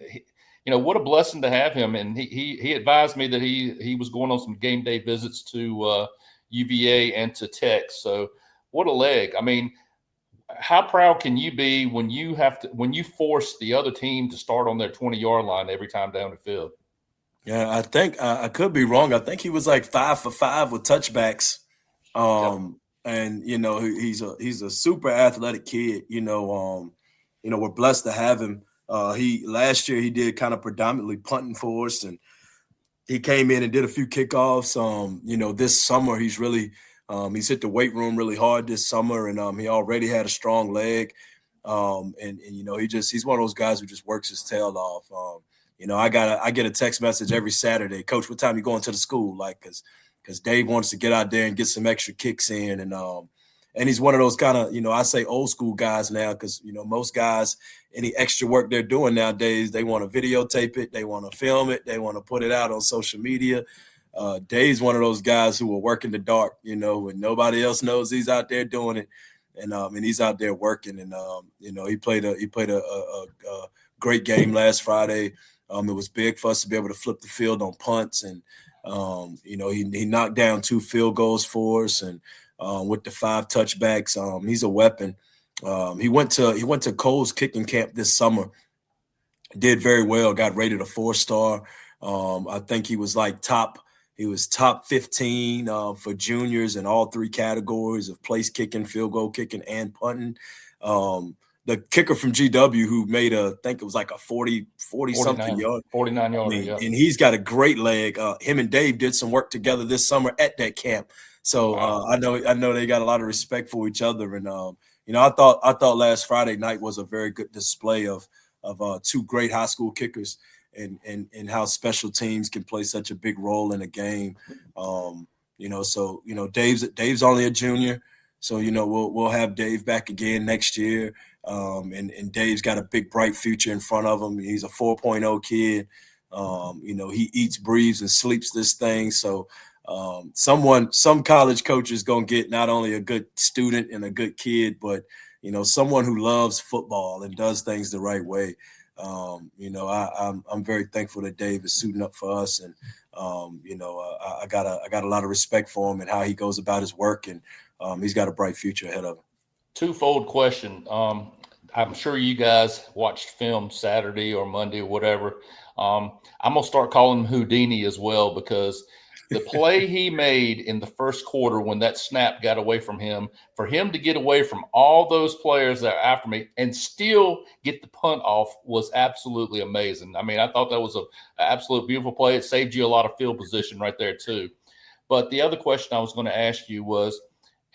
what a blessing to have him. And he advised me that he was going on some game day visits to UVA and to Tech. So what a leg. I mean, how proud can you be when you force the other team to start on their 20-yard line every time down the field? Yeah, I think I could be wrong. I think he was like 5 for 5 with touchbacks. And he's a super athletic kid. We're blessed to have him. Last year he did kind of predominantly punting for us, and he came in and did a few kickoffs. This summer he's really he's hit the weight room really hard this summer, and he already had a strong leg. He's one of those guys who just works his tail off. I get a text message every Saturday, "Coach, what time you going to the school?" Like, because Dave wants to get out there and get some extra kicks in, and he's one of those kind of, I say old school guys now, because, most guys, any extra work they're doing nowadays, they want to videotape it, they want to film it, they want to put it out on social media. Dave's one of those guys who will work in the dark, when nobody else knows he's out there doing it, and he's out there working. And he played a great game last Friday. It was big for us to be able to flip the field on punts, and he knocked down 2 field goals for us, and with the 5 touchbacks. He's a weapon. He went to Cole's kicking camp this summer, did very well, got rated a 4-star. I think he was top 15 for juniors in all 3 categories of place kicking, field goal kicking, and punting. the kicker from GW who made I think it was like a 40 something yard. 49 yarder, I mean, yeah. and he's got a great leg. Him and Dave did some work together this summer at that camp. So Wow. I know they got a lot of respect for each other. And I thought last Friday night was a very good display of two great high school kickers and how special teams can play such a big role in a game. Dave's only a junior, so we'll have Dave back again next year. And Dave's got a big, bright future in front of him. He's a 4.0 kid. He eats, breathes, and sleeps this thing. So some college coach is going to get not only a good student and a good kid, but, someone who loves football and does things the right way. I'm very thankful that Dave is suiting up for us. And, I got a lot of respect for him and how he goes about his work. And he's got a bright future ahead of him. Twofold question. I'm sure you guys watched film Saturday or Monday or whatever. I'm going to start calling him Houdini as well, because the play he made in the first quarter when that snap got away from him, for him to get away from all those players that are after me and still get the punt off was absolutely amazing. I mean, I thought that was an absolute beautiful play. It saved you a lot of field position right there too. But the other question I was going to ask you was,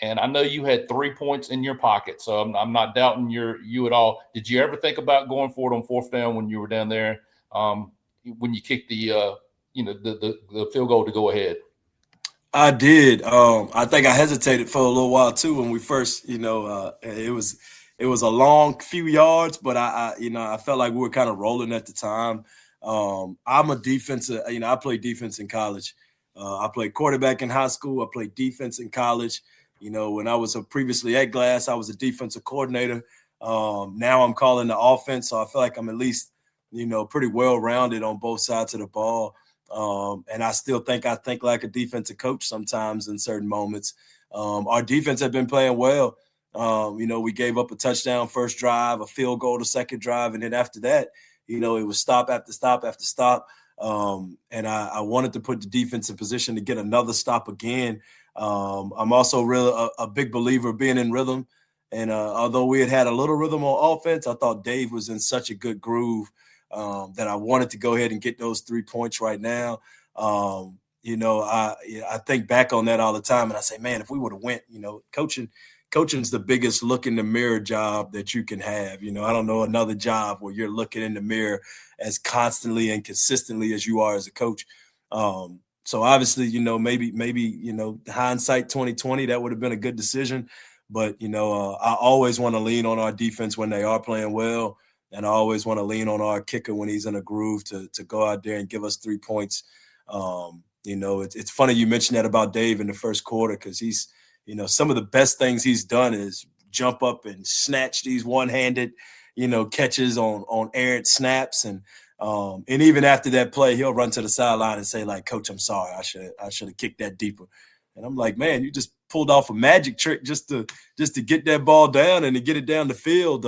and I know you had 3 points in your pocket, so I'm not doubting you at all. Did you ever think about going for it on fourth down when you were down there, when you kicked the field goal to go ahead? I did. I think I hesitated for a little while too when we first, it was a long few yards, but I felt like we were kind of rolling at the time. I'm a defensive, I played defense in college. I played quarterback in high school. I played defense in college. When I was previously at Glass, I was a defensive coordinator. Now I'm calling the offense, so I feel like I'm at least, pretty well-rounded on both sides of the ball. And I still think I think like a defensive coach sometimes in certain moments. Our defense had been playing well. We gave up a touchdown first drive, a field goal the second drive, and then after that, it was stop after stop after stop. And I wanted to put the defense in position to get another stop again. I'm also a big believer of being in rhythm. And although we had a little rhythm on offense, I thought Dave was in such a good groove that I wanted to go ahead and get those 3 points right now. I think back on that all the time, and I say, man, if we would have went, coaching's the biggest look in the mirror job that you can have. I don't know another job where you're looking in the mirror as constantly and consistently as you are as a coach. So obviously, maybe hindsight 2020, that would have been a good decision. But, I always want to lean on our defense when they are playing well. And I always want to lean on our kicker when he's in a groove to go out there and give us 3 points. It's funny you mentioned that about Dave in the first quarter, because he's, some of the best things he's done is jump up and snatch these one-handed, catches on errant snaps. And even after that play, he'll run to the sideline and say, like, Coach, I'm sorry. I should have kicked that deeper. And I'm like, man, you just pulled off a magic trick just to get that ball down and to get it down the field.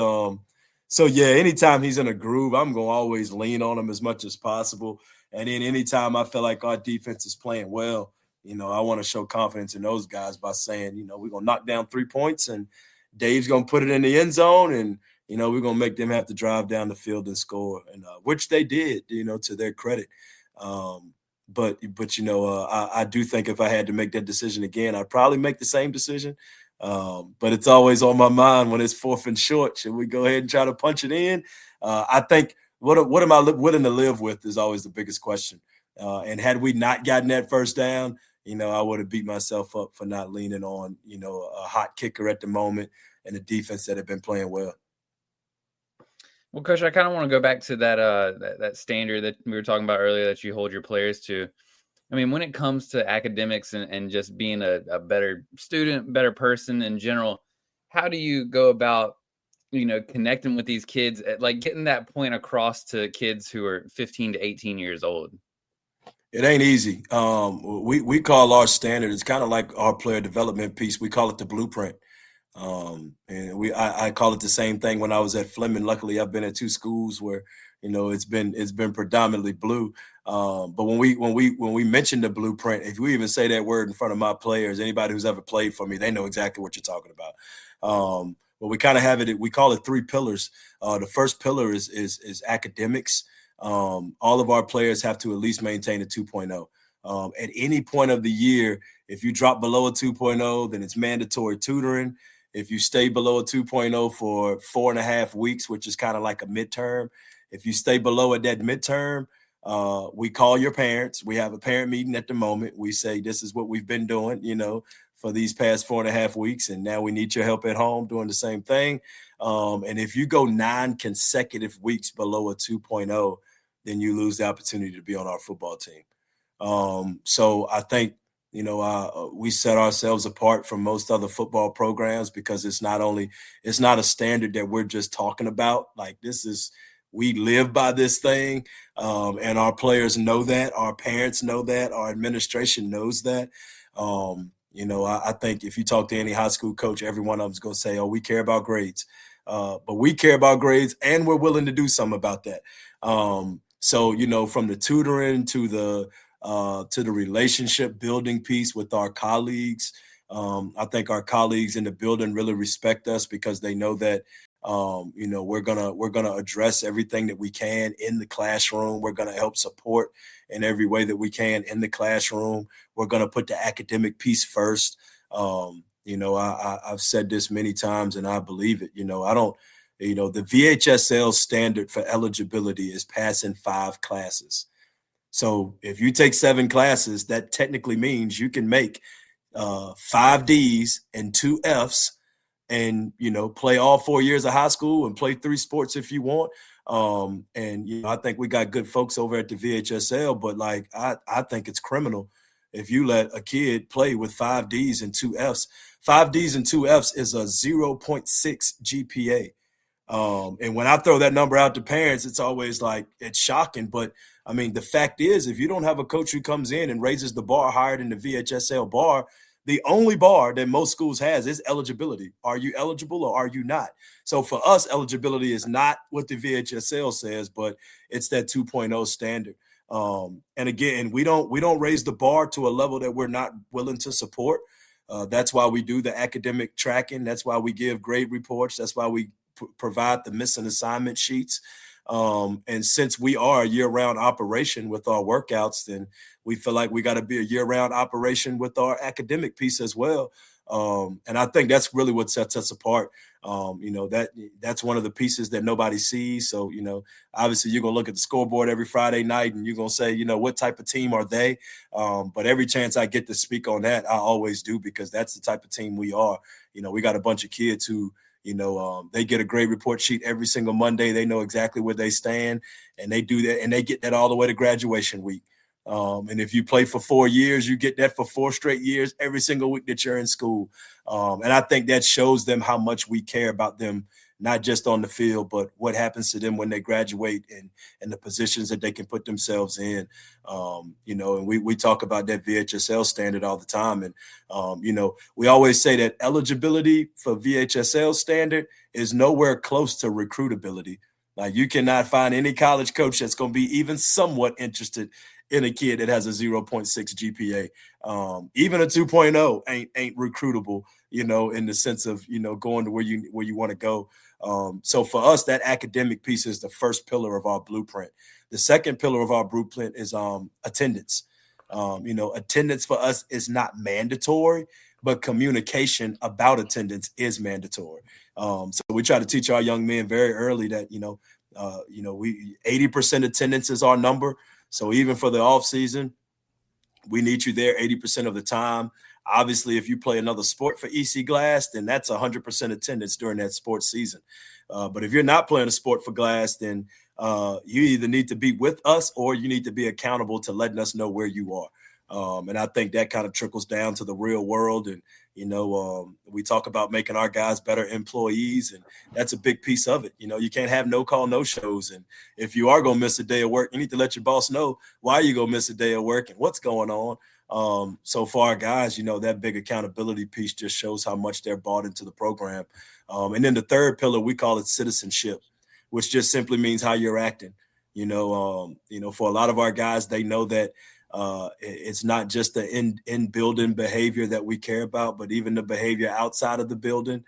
So, yeah, anytime he's in a groove, I'm going to always lean on him as much as possible. And then anytime I feel like our defense is playing well, I want to show confidence in those guys by saying, we're going to knock down 3 points and Dave's going to put it in the end zone, and, we're going to make them have to drive down the field and score, and which they did, to their credit. But I do think if I had to make that decision again, I'd probably make the same decision. But it's always on my mind when it's 4th and short. Should we go ahead and try to punch it in? I think what am I willing to live with is always the biggest question. And had we not gotten that first down, I would have beat myself up for not leaning on, a hot kicker at the moment and a defense that had been playing well. Well, Coach, I kind of want to go back to that standard that we were talking about earlier that you hold your players to. I mean, when it comes to academics and just being a better student, better person in general, how do you go about, connecting with these kids, like getting that point across to kids who are 15 to 18 years old? It ain't easy. We call our standard, it's kind of like our player development piece. We call it the blueprint. And I call it the same thing when I was at Fleming. Luckily, I've been at 2 schools where, it's been predominantly blue. But when we mention the blueprint, if we even say that word in front of my players, anybody who's ever played for me, they know exactly what you're talking about. but we kind of have it. We call it 3 pillars. The first pillar is academics. All of our players have to at least maintain a 2.0. At any point of the year, if you drop below a 2.0, then it's mandatory tutoring. If you stay below a 2.0 for 4.5 weeks, which is kind of like a midterm, if you stay below at that midterm, we call your parents. We have a parent meeting at the moment. We say, this is what we've been doing, for these past 4.5 weeks. And now we need your help at home doing the same thing. And if you go 9 consecutive weeks below a 2.0, then you lose the opportunity to be on our football team. So I think, we set ourselves apart from most other football programs because it's not a standard that we're just talking about. Like, we live by this thing, and our players know that, our parents know that, our administration knows that. I think if you talk to any high school coach, every one of them is going to say, oh, we care about grades. But we care about grades, and we're willing to do something about that. So, from the tutoring to the relationship building piece with our colleagues, I think our colleagues in the building really respect us because they know that, we're gonna address everything that we can in the classroom. We're gonna help support in every way that we can in the classroom. We're gonna put the academic piece first. I've said this many times, and I believe it. The VHSL standard for eligibility is passing 5 classes. So if you take 7 classes, that technically means you can make 5 Ds and 2 Fs and, play all 4 years of high school and play 3 sports if you want. I think we got good folks over at the VHSL, but I think it's criminal if you let a kid play with 5 Ds and 2 Fs. 5 Ds and 2 Fs is a 0.6 GPA. And when I throw that number out to parents, it's always it's shocking. But I mean, the fact is, if you don't have a coach who comes in and raises the bar higher than the VHSL bar, the only bar that most schools has is eligibility. Are you eligible or are you not? So for us, eligibility is not what the VHSL says, but it's that 2.0 standard. And again, we don't raise the bar to a level that we're not willing to support. That's why we do the academic tracking. That's why we give grade reports. That's why we provide the missing assignment sheets. And since we are a year-round operation with our workouts, then we feel like we got to be a year-round operation with our academic piece as well. And I think that's really what sets us apart. That's one of the pieces that nobody sees. So, obviously you're going to look at the scoreboard every Friday night and you're going to say, what type of team are they? But every chance I get to speak on that, I always do, because that's the type of team we are. We got a bunch of kids who, they get a grade report sheet every single Monday. They know exactly where they stand, and they do that, and they get that all the way to graduation week. And if you play for 4 years, you get that for 4 straight years, every single week that you're in school. And I think that shows them how much we care about them, not just on the field, but what happens to them when they graduate and the positions that they can put themselves in. And we talk about that VHSL standard all the time. And, we always say that eligibility for VHSL standard is nowhere close to recruitability. Like, you cannot find any college coach that's going to be even somewhat interested in a kid that has a 0.6 GPA. Even a 2.0 ain't recruitable, in the sense of, going to where you want to go. So for us, that academic piece is the first pillar of our blueprint. The second pillar of our blueprint is attendance. Attendance for us is not mandatory, but communication about attendance is mandatory. So we try to teach our young men very early that, 80% attendance is our number. So even for the off season, we need you there 80% of the time. Obviously, if you play another sport for EC Glass, then that's 100% attendance during that sports season. But if you're not playing a sport for Glass, then you either need to be with us or you need to be accountable to letting us know where you are. And I think that kind of trickles down to the real world. And, we talk about making our guys better employees, and that's a big piece of it. You can't have no call, no shows. And if you are going to miss a day of work, you need to let your boss know why you going to miss a day of work and what's going on. So for our guys, that big accountability piece just shows how much they're bought into the program. And then the third pillar, we call it citizenship, which just simply means how you're acting. For a lot of our guys, they know that it's not just the in building behavior that we care about, but even the behavior outside of the building.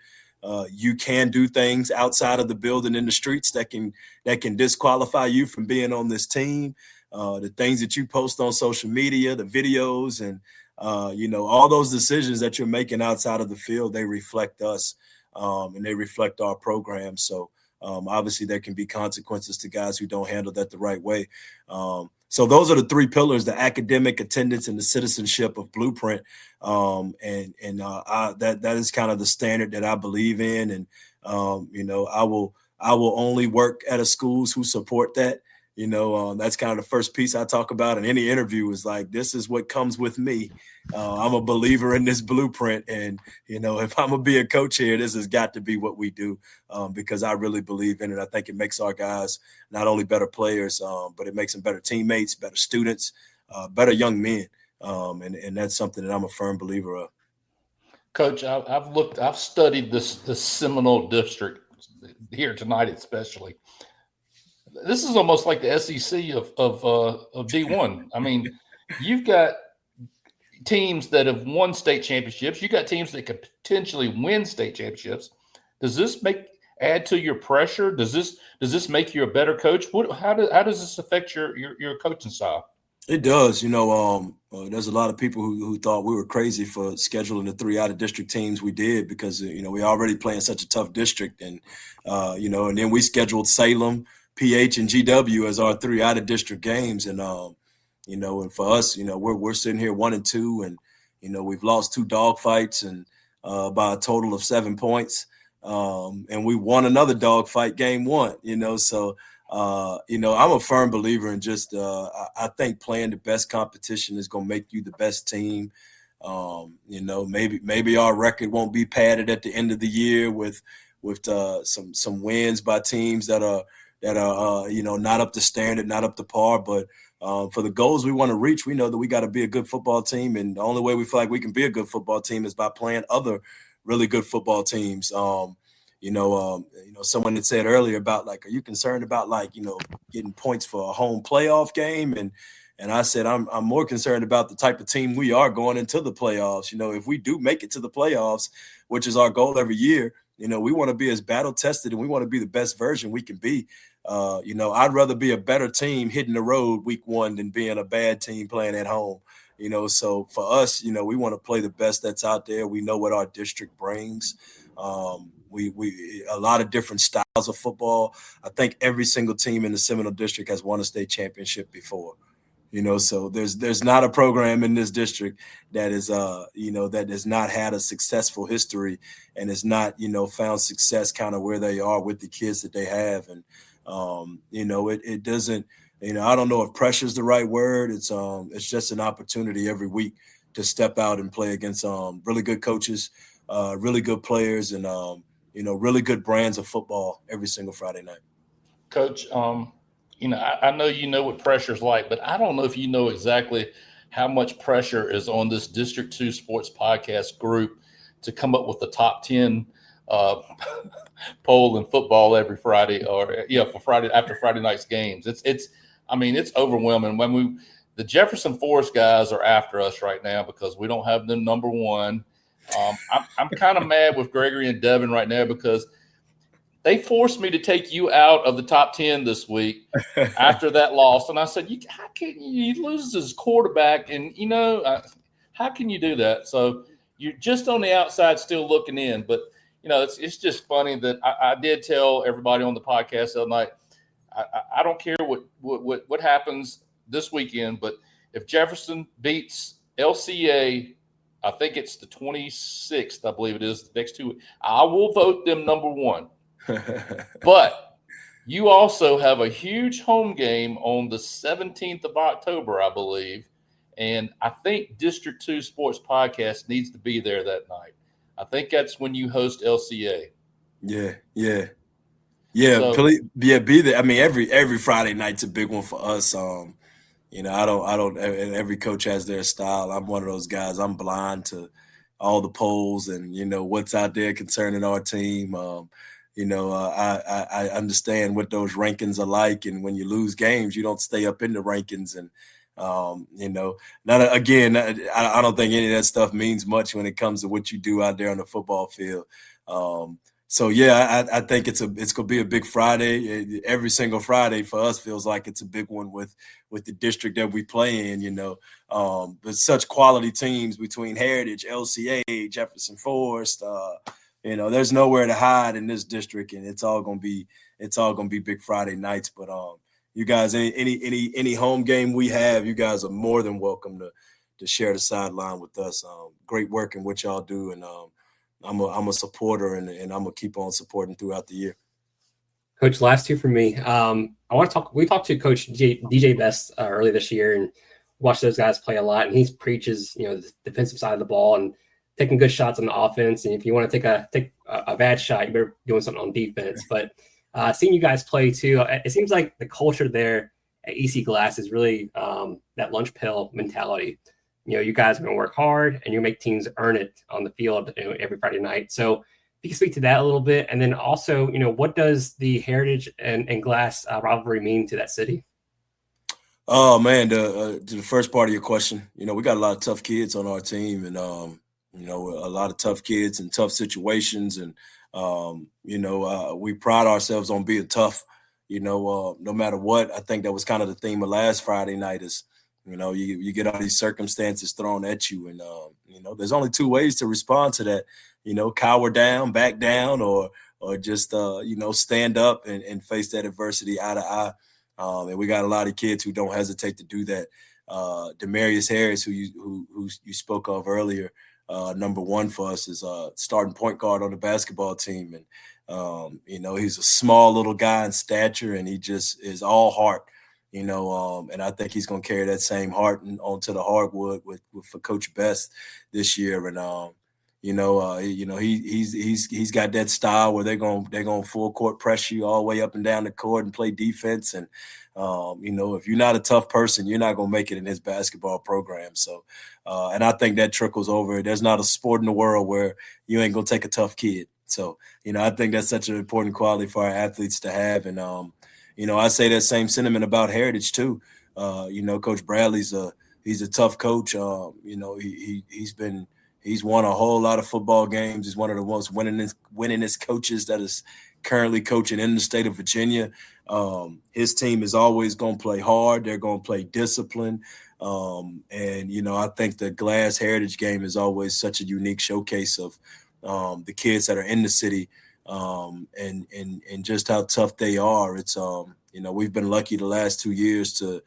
you can do things outside of the building in the streets that can disqualify you from being on this team. The things that you post on social media, the videos, and all those decisions that you're making outside of the field, they reflect us, and they reflect our program. So obviously there can be consequences to guys who don't handle that the right way. So those are the three pillars: the academic, attendance, and the citizenship of Blueprint. That is kind of the standard that I believe in. And I will only work at a schools who support that. That's kind of the first piece I talk about in any interview is like, this is what comes with me. I'm a believer in this blueprint. And, if I'm going to be a coach here, this has got to be what we do, because I really believe in it. I think it makes our guys not only better players, but it makes them better teammates, better students, better young men. And that's something that I'm a firm believer of. Coach, I've studied this Seminole district here tonight, especially. This is almost like the SEC of D1. I mean, you've got teams that have won state championships. You got teams that could potentially win state championships. Does this add to your pressure? Does this make you a better coach? How does this affect your coaching style? It does. There's a lot of people who thought we were crazy for scheduling the 3 out-of-district teams we did because, we already play in such a tough district. And, and then we scheduled Salem, PH, and GW as our 3 out-of-district games. And, and for us, we're sitting here 1-2, and, we've lost 2 dog fights and by a total of 7 points. And we won another dog fight game 1, so – I'm a firm believer in just I think playing the best competition is going to make you the best team. Maybe our record won't be padded at the end of the year with some wins by teams that are not up to standard, not up to par. But for the goals we want to reach, we know that we got to be a good football team, and the only way we feel like we can be a good football team is by playing other really good football teams. Someone had said earlier about are you concerned about getting points for a home playoff game? And I said, I'm more concerned about the type of team we are going into the playoffs. If we do make it to the playoffs, which is our goal every year, we want to be as battle tested and we want to be the best version we can be. I'd rather be a better team hitting the road week 1 than being a bad team playing at home. So for us, we want to play the best that's out there. We know what our district brings. We a lot of different styles of football. I think every single team in the Seminole District has won a state championship before. So there's not a program in this district that is that has not had a successful history and has not found success kind of where they are with the kids that they have. And it doesn't, I don't know if pressure is the right word. It's just an opportunity every week to step out and play against really good coaches, really good players, and really good brands of football every single Friday night. Coach, I know what pressure's like, but I don't know if you know exactly how much pressure is on this District 2 Sports Podcast group to come up with the top 10 poll in football every Friday for Friday after Friday night's games. It's overwhelming. When the Jefferson Forest guys are after us right now because we don't have them number 1. I'm kind of mad with Gregory and Devin right now because they forced me to take you out of the top 10 this week after that loss. And I said, how can you lose as quarterback? And, how can you do that? So you're just on the outside still looking in. But, it's just funny that I did tell everybody on the podcast the other night, I don't care what happens this weekend, but if Jefferson beats LCA, I think it's the 26th, I believe it is, the next 2 weeks, I will vote them number 1. But you also have a huge home game on the 17th of October, I believe. And I think District 2 Sports Podcast needs to be there that night. I think that's when you host LCA. Yeah. So, please, be there. I mean, every Friday night's a big one for us. I don't, and every coach has their style. I'm one of those guys. I'm blind to all the polls and, what's out there concerning our team. I understand what those rankings are like. And when you lose games, you don't stay up in the rankings. And, I don't think any of that stuff means much when it comes to what you do out there on the football field. So yeah, I think it's gonna be a big Friday. Every single Friday for us feels like it's a big one with the district that we play in. There's such quality teams between Heritage, LCA, Jefferson Forest. There's nowhere to hide in this district, and it's all gonna be big Friday nights. But you guys, any home game we have, you guys are more than welcome to share the sideline with us. Great work in what y'all do, and I'm a supporter, and I'm gonna keep on supporting throughout the year. Coach, last two for me. I want to talk. We talked to Coach DJ Best early this year and watched those guys play a lot. And he preaches, the defensive side of the ball and taking good shots on the offense. And if you want to take a bad shot, you better be doing something on defense. But seeing you guys play too, it seems like the culture there at EC Glass is really that lunch pail mentality. You guys are going to work hard and you make teams earn it on the field every Friday night. So if you can speak to that a little bit. And then also, what does the Heritage and Glass rivalry mean to that city? Oh, man, to the first part of your question, we got a lot of tough kids on our team, and, a lot of tough kids in tough situations. And, we pride ourselves on being tough, no matter what. I think that was kind of the theme of last Friday night is, you get all these circumstances thrown at you, and there's only two ways to respond to that. Cower down, back down, or just stand up and face that adversity eye to eye. And we got a lot of kids who don't hesitate to do that. Demarius Harris, who you spoke of earlier, number one for us, is starting point guard on the basketball team, and he's a small little guy in stature, and he just is all heart. And I think he's going to carry that same heart onto the hardwood for Coach Best this year. And he's got that style where they're going full court pressure you all the way up and down the court and play defense. And if you're not a tough person, you're not going to make it in his basketball program. So, and I think that trickles over. There's not a sport in the world where you ain't going to take a tough kid. So, I think that's such an important quality for our athletes to have. And I say that same sentiment about Heritage too. Coach Bradley's he's a tough coach. He's won a whole lot of football games. He's one of the most winningest coaches that is currently coaching in the state of Virginia. His team is always going to play hard. They're going to play discipline. I think the Glass Heritage game is always such a unique showcase of the kids that are in the city. And just how tough they are. It's we've been lucky the last 2 years to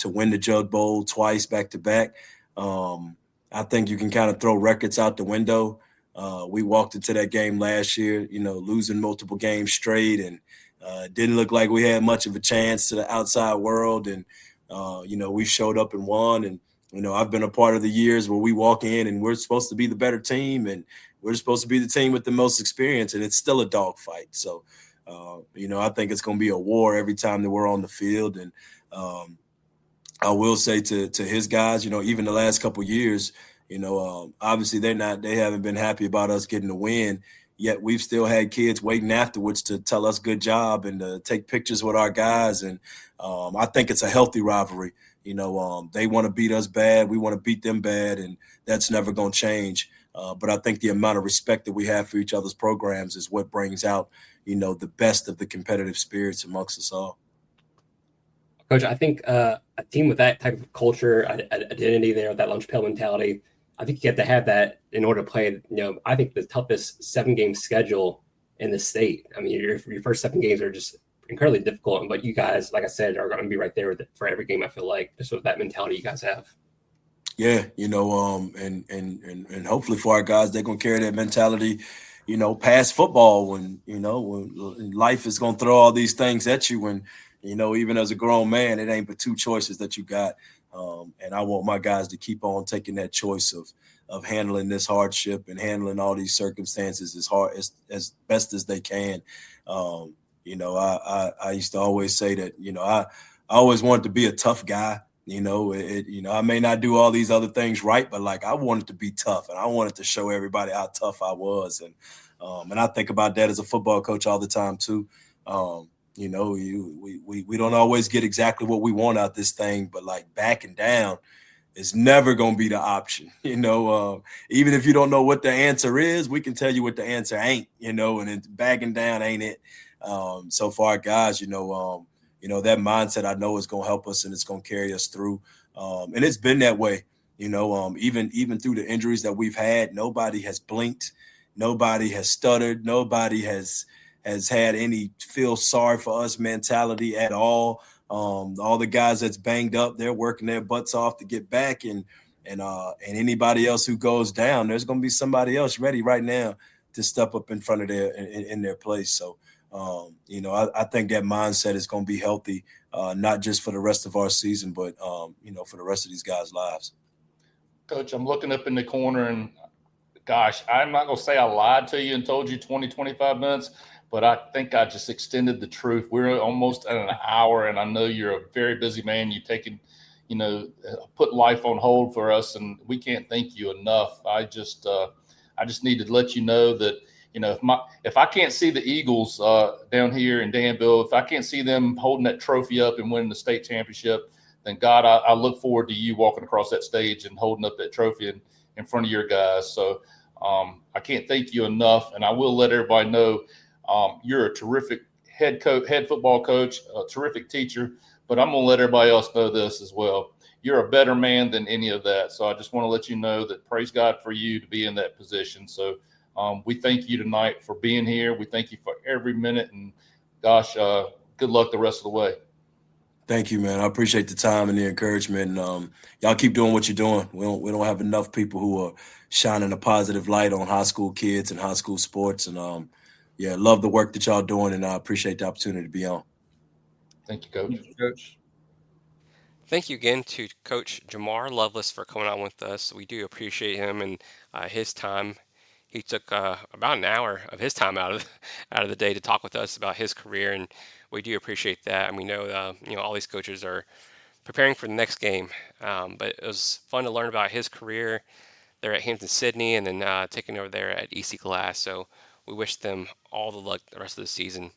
win the Jug Bowl twice back to back. I think you can kind of throw records out the window. We walked into that game last year, losing multiple games straight, and didn't look like we had much of a chance to the outside world. And we showed up and won. And I've been a part of the years where we walk in and we're supposed to be the better team, and we're supposed to be the team with the most experience, and it's still a dogfight. So, I think it's going to be a war every time that we're on the field. And I will say to his guys, even the last couple of years, obviously they haven't been happy about us getting the win. Yet we've still had kids waiting afterwards to tell us good job and to take pictures with our guys. And I think it's a healthy rivalry. They want to beat us bad. We want to beat them bad, and that's never going to change. But I think the amount of respect that we have for each other's programs is what brings out, the best of the competitive spirits amongst us all. Coach, I think a team with that type of culture, identity there, that lunch pail mentality, I think you have to have that in order to play, I think the toughest 7-game schedule in the state. I mean, your first 7 games are just incredibly difficult, but you guys, like I said, are going to be right there for every game, I feel like, just with that mentality you guys have. Yeah, and hopefully for our guys, they're going to carry that mentality, past football when life is going to throw all these things at you. And, even as a grown man, it ain't but 2 choices that you got. And I want my guys to keep on taking that choice of handling this hardship and handling all these circumstances as best as they can. I used to always say that, I always wanted to be a tough guy. I may not do all these other things right, but like I wanted to be tough, and I wanted to show everybody how tough I was. And I think about that as a football coach all the time too. We don't always get exactly what we want out this thing, but like backing down is never going to be the option. Even if you don't know what the answer is, we can tell you what the answer ain't, and it's backing down ain't it. So far, guys, that mindset I know is going to help us and it's going to carry us through. And it's been that way, even through the injuries that we've had, nobody has blinked. Nobody has stuttered. Nobody has had any feel sorry for us mentality at all. All the guys that's banged up, they're working their butts off to get back, and anybody else who goes down, there's going to be somebody else ready right now to step up in front of their place. So, I think that mindset is going to be healthy, not just for the rest of our season, but for the rest of these guys' lives. Coach, I'm looking up in the corner, and gosh, I'm not going to say I lied to you and told you 20, 25 minutes. But I think I just extended the truth. We're almost at an hour, and I know you're a very busy man. You've taken, put life on hold for us, and we can't thank you enough. I just need to let you know that, if I can't see the Eagles down here in Danville, if I can't see them holding that trophy up and winning the state championship, then God, I look forward to you walking across that stage and holding up that trophy in front of your guys. So I can't thank you enough, and I will let everybody know. You're a terrific head football coach, a terrific teacher, but I'm going to let everybody else know this as well. You're a better man than any of that. So I just want to let you know that praise God for you to be in that position. So we thank you tonight for being here. We thank you for every minute, and gosh, good luck the rest of the way. Thank you, man. I appreciate the time and the encouragement. And y'all keep doing what you're doing. We don't have enough people who are shining a positive light on high school kids and high school sports. And love the work that y'all doing, and I appreciate the opportunity to be on. Thank you, Coach. Thank you, Coach. Thank you again to Coach Jamar Lovelace for coming on with us. We do appreciate him and his time. He took about an hour of his time out of the day to talk with us about his career, and we do appreciate that. And we know all these coaches are preparing for the next game, but it was fun to learn about his career there at Hampden-Sydney and then taking over there at EC Glass. So we wish them all the luck the rest of the season.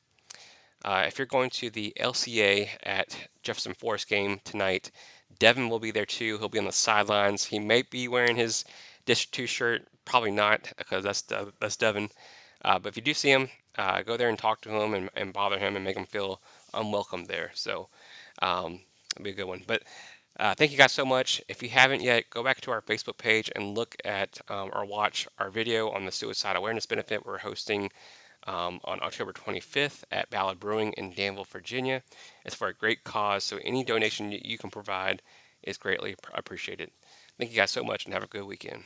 If you're going to the LCA at Jefferson Forest game tonight, Devin will be there too. He'll be on the sidelines. He may be wearing his District 2 shirt. Probably not, because that's Devin. But if you do see him, go there and talk to him and bother him and make him feel unwelcome there. So it'll be a good one. But thank you guys so much. If you haven't yet, go back to our Facebook page and look at or watch our video on the suicide awareness benefit we're hosting on October 25th at Ballard Brewing in Danville, Virginia. It's for a great cause, so any donation you can provide is greatly appreciated. Thank you guys so much, and have a good weekend.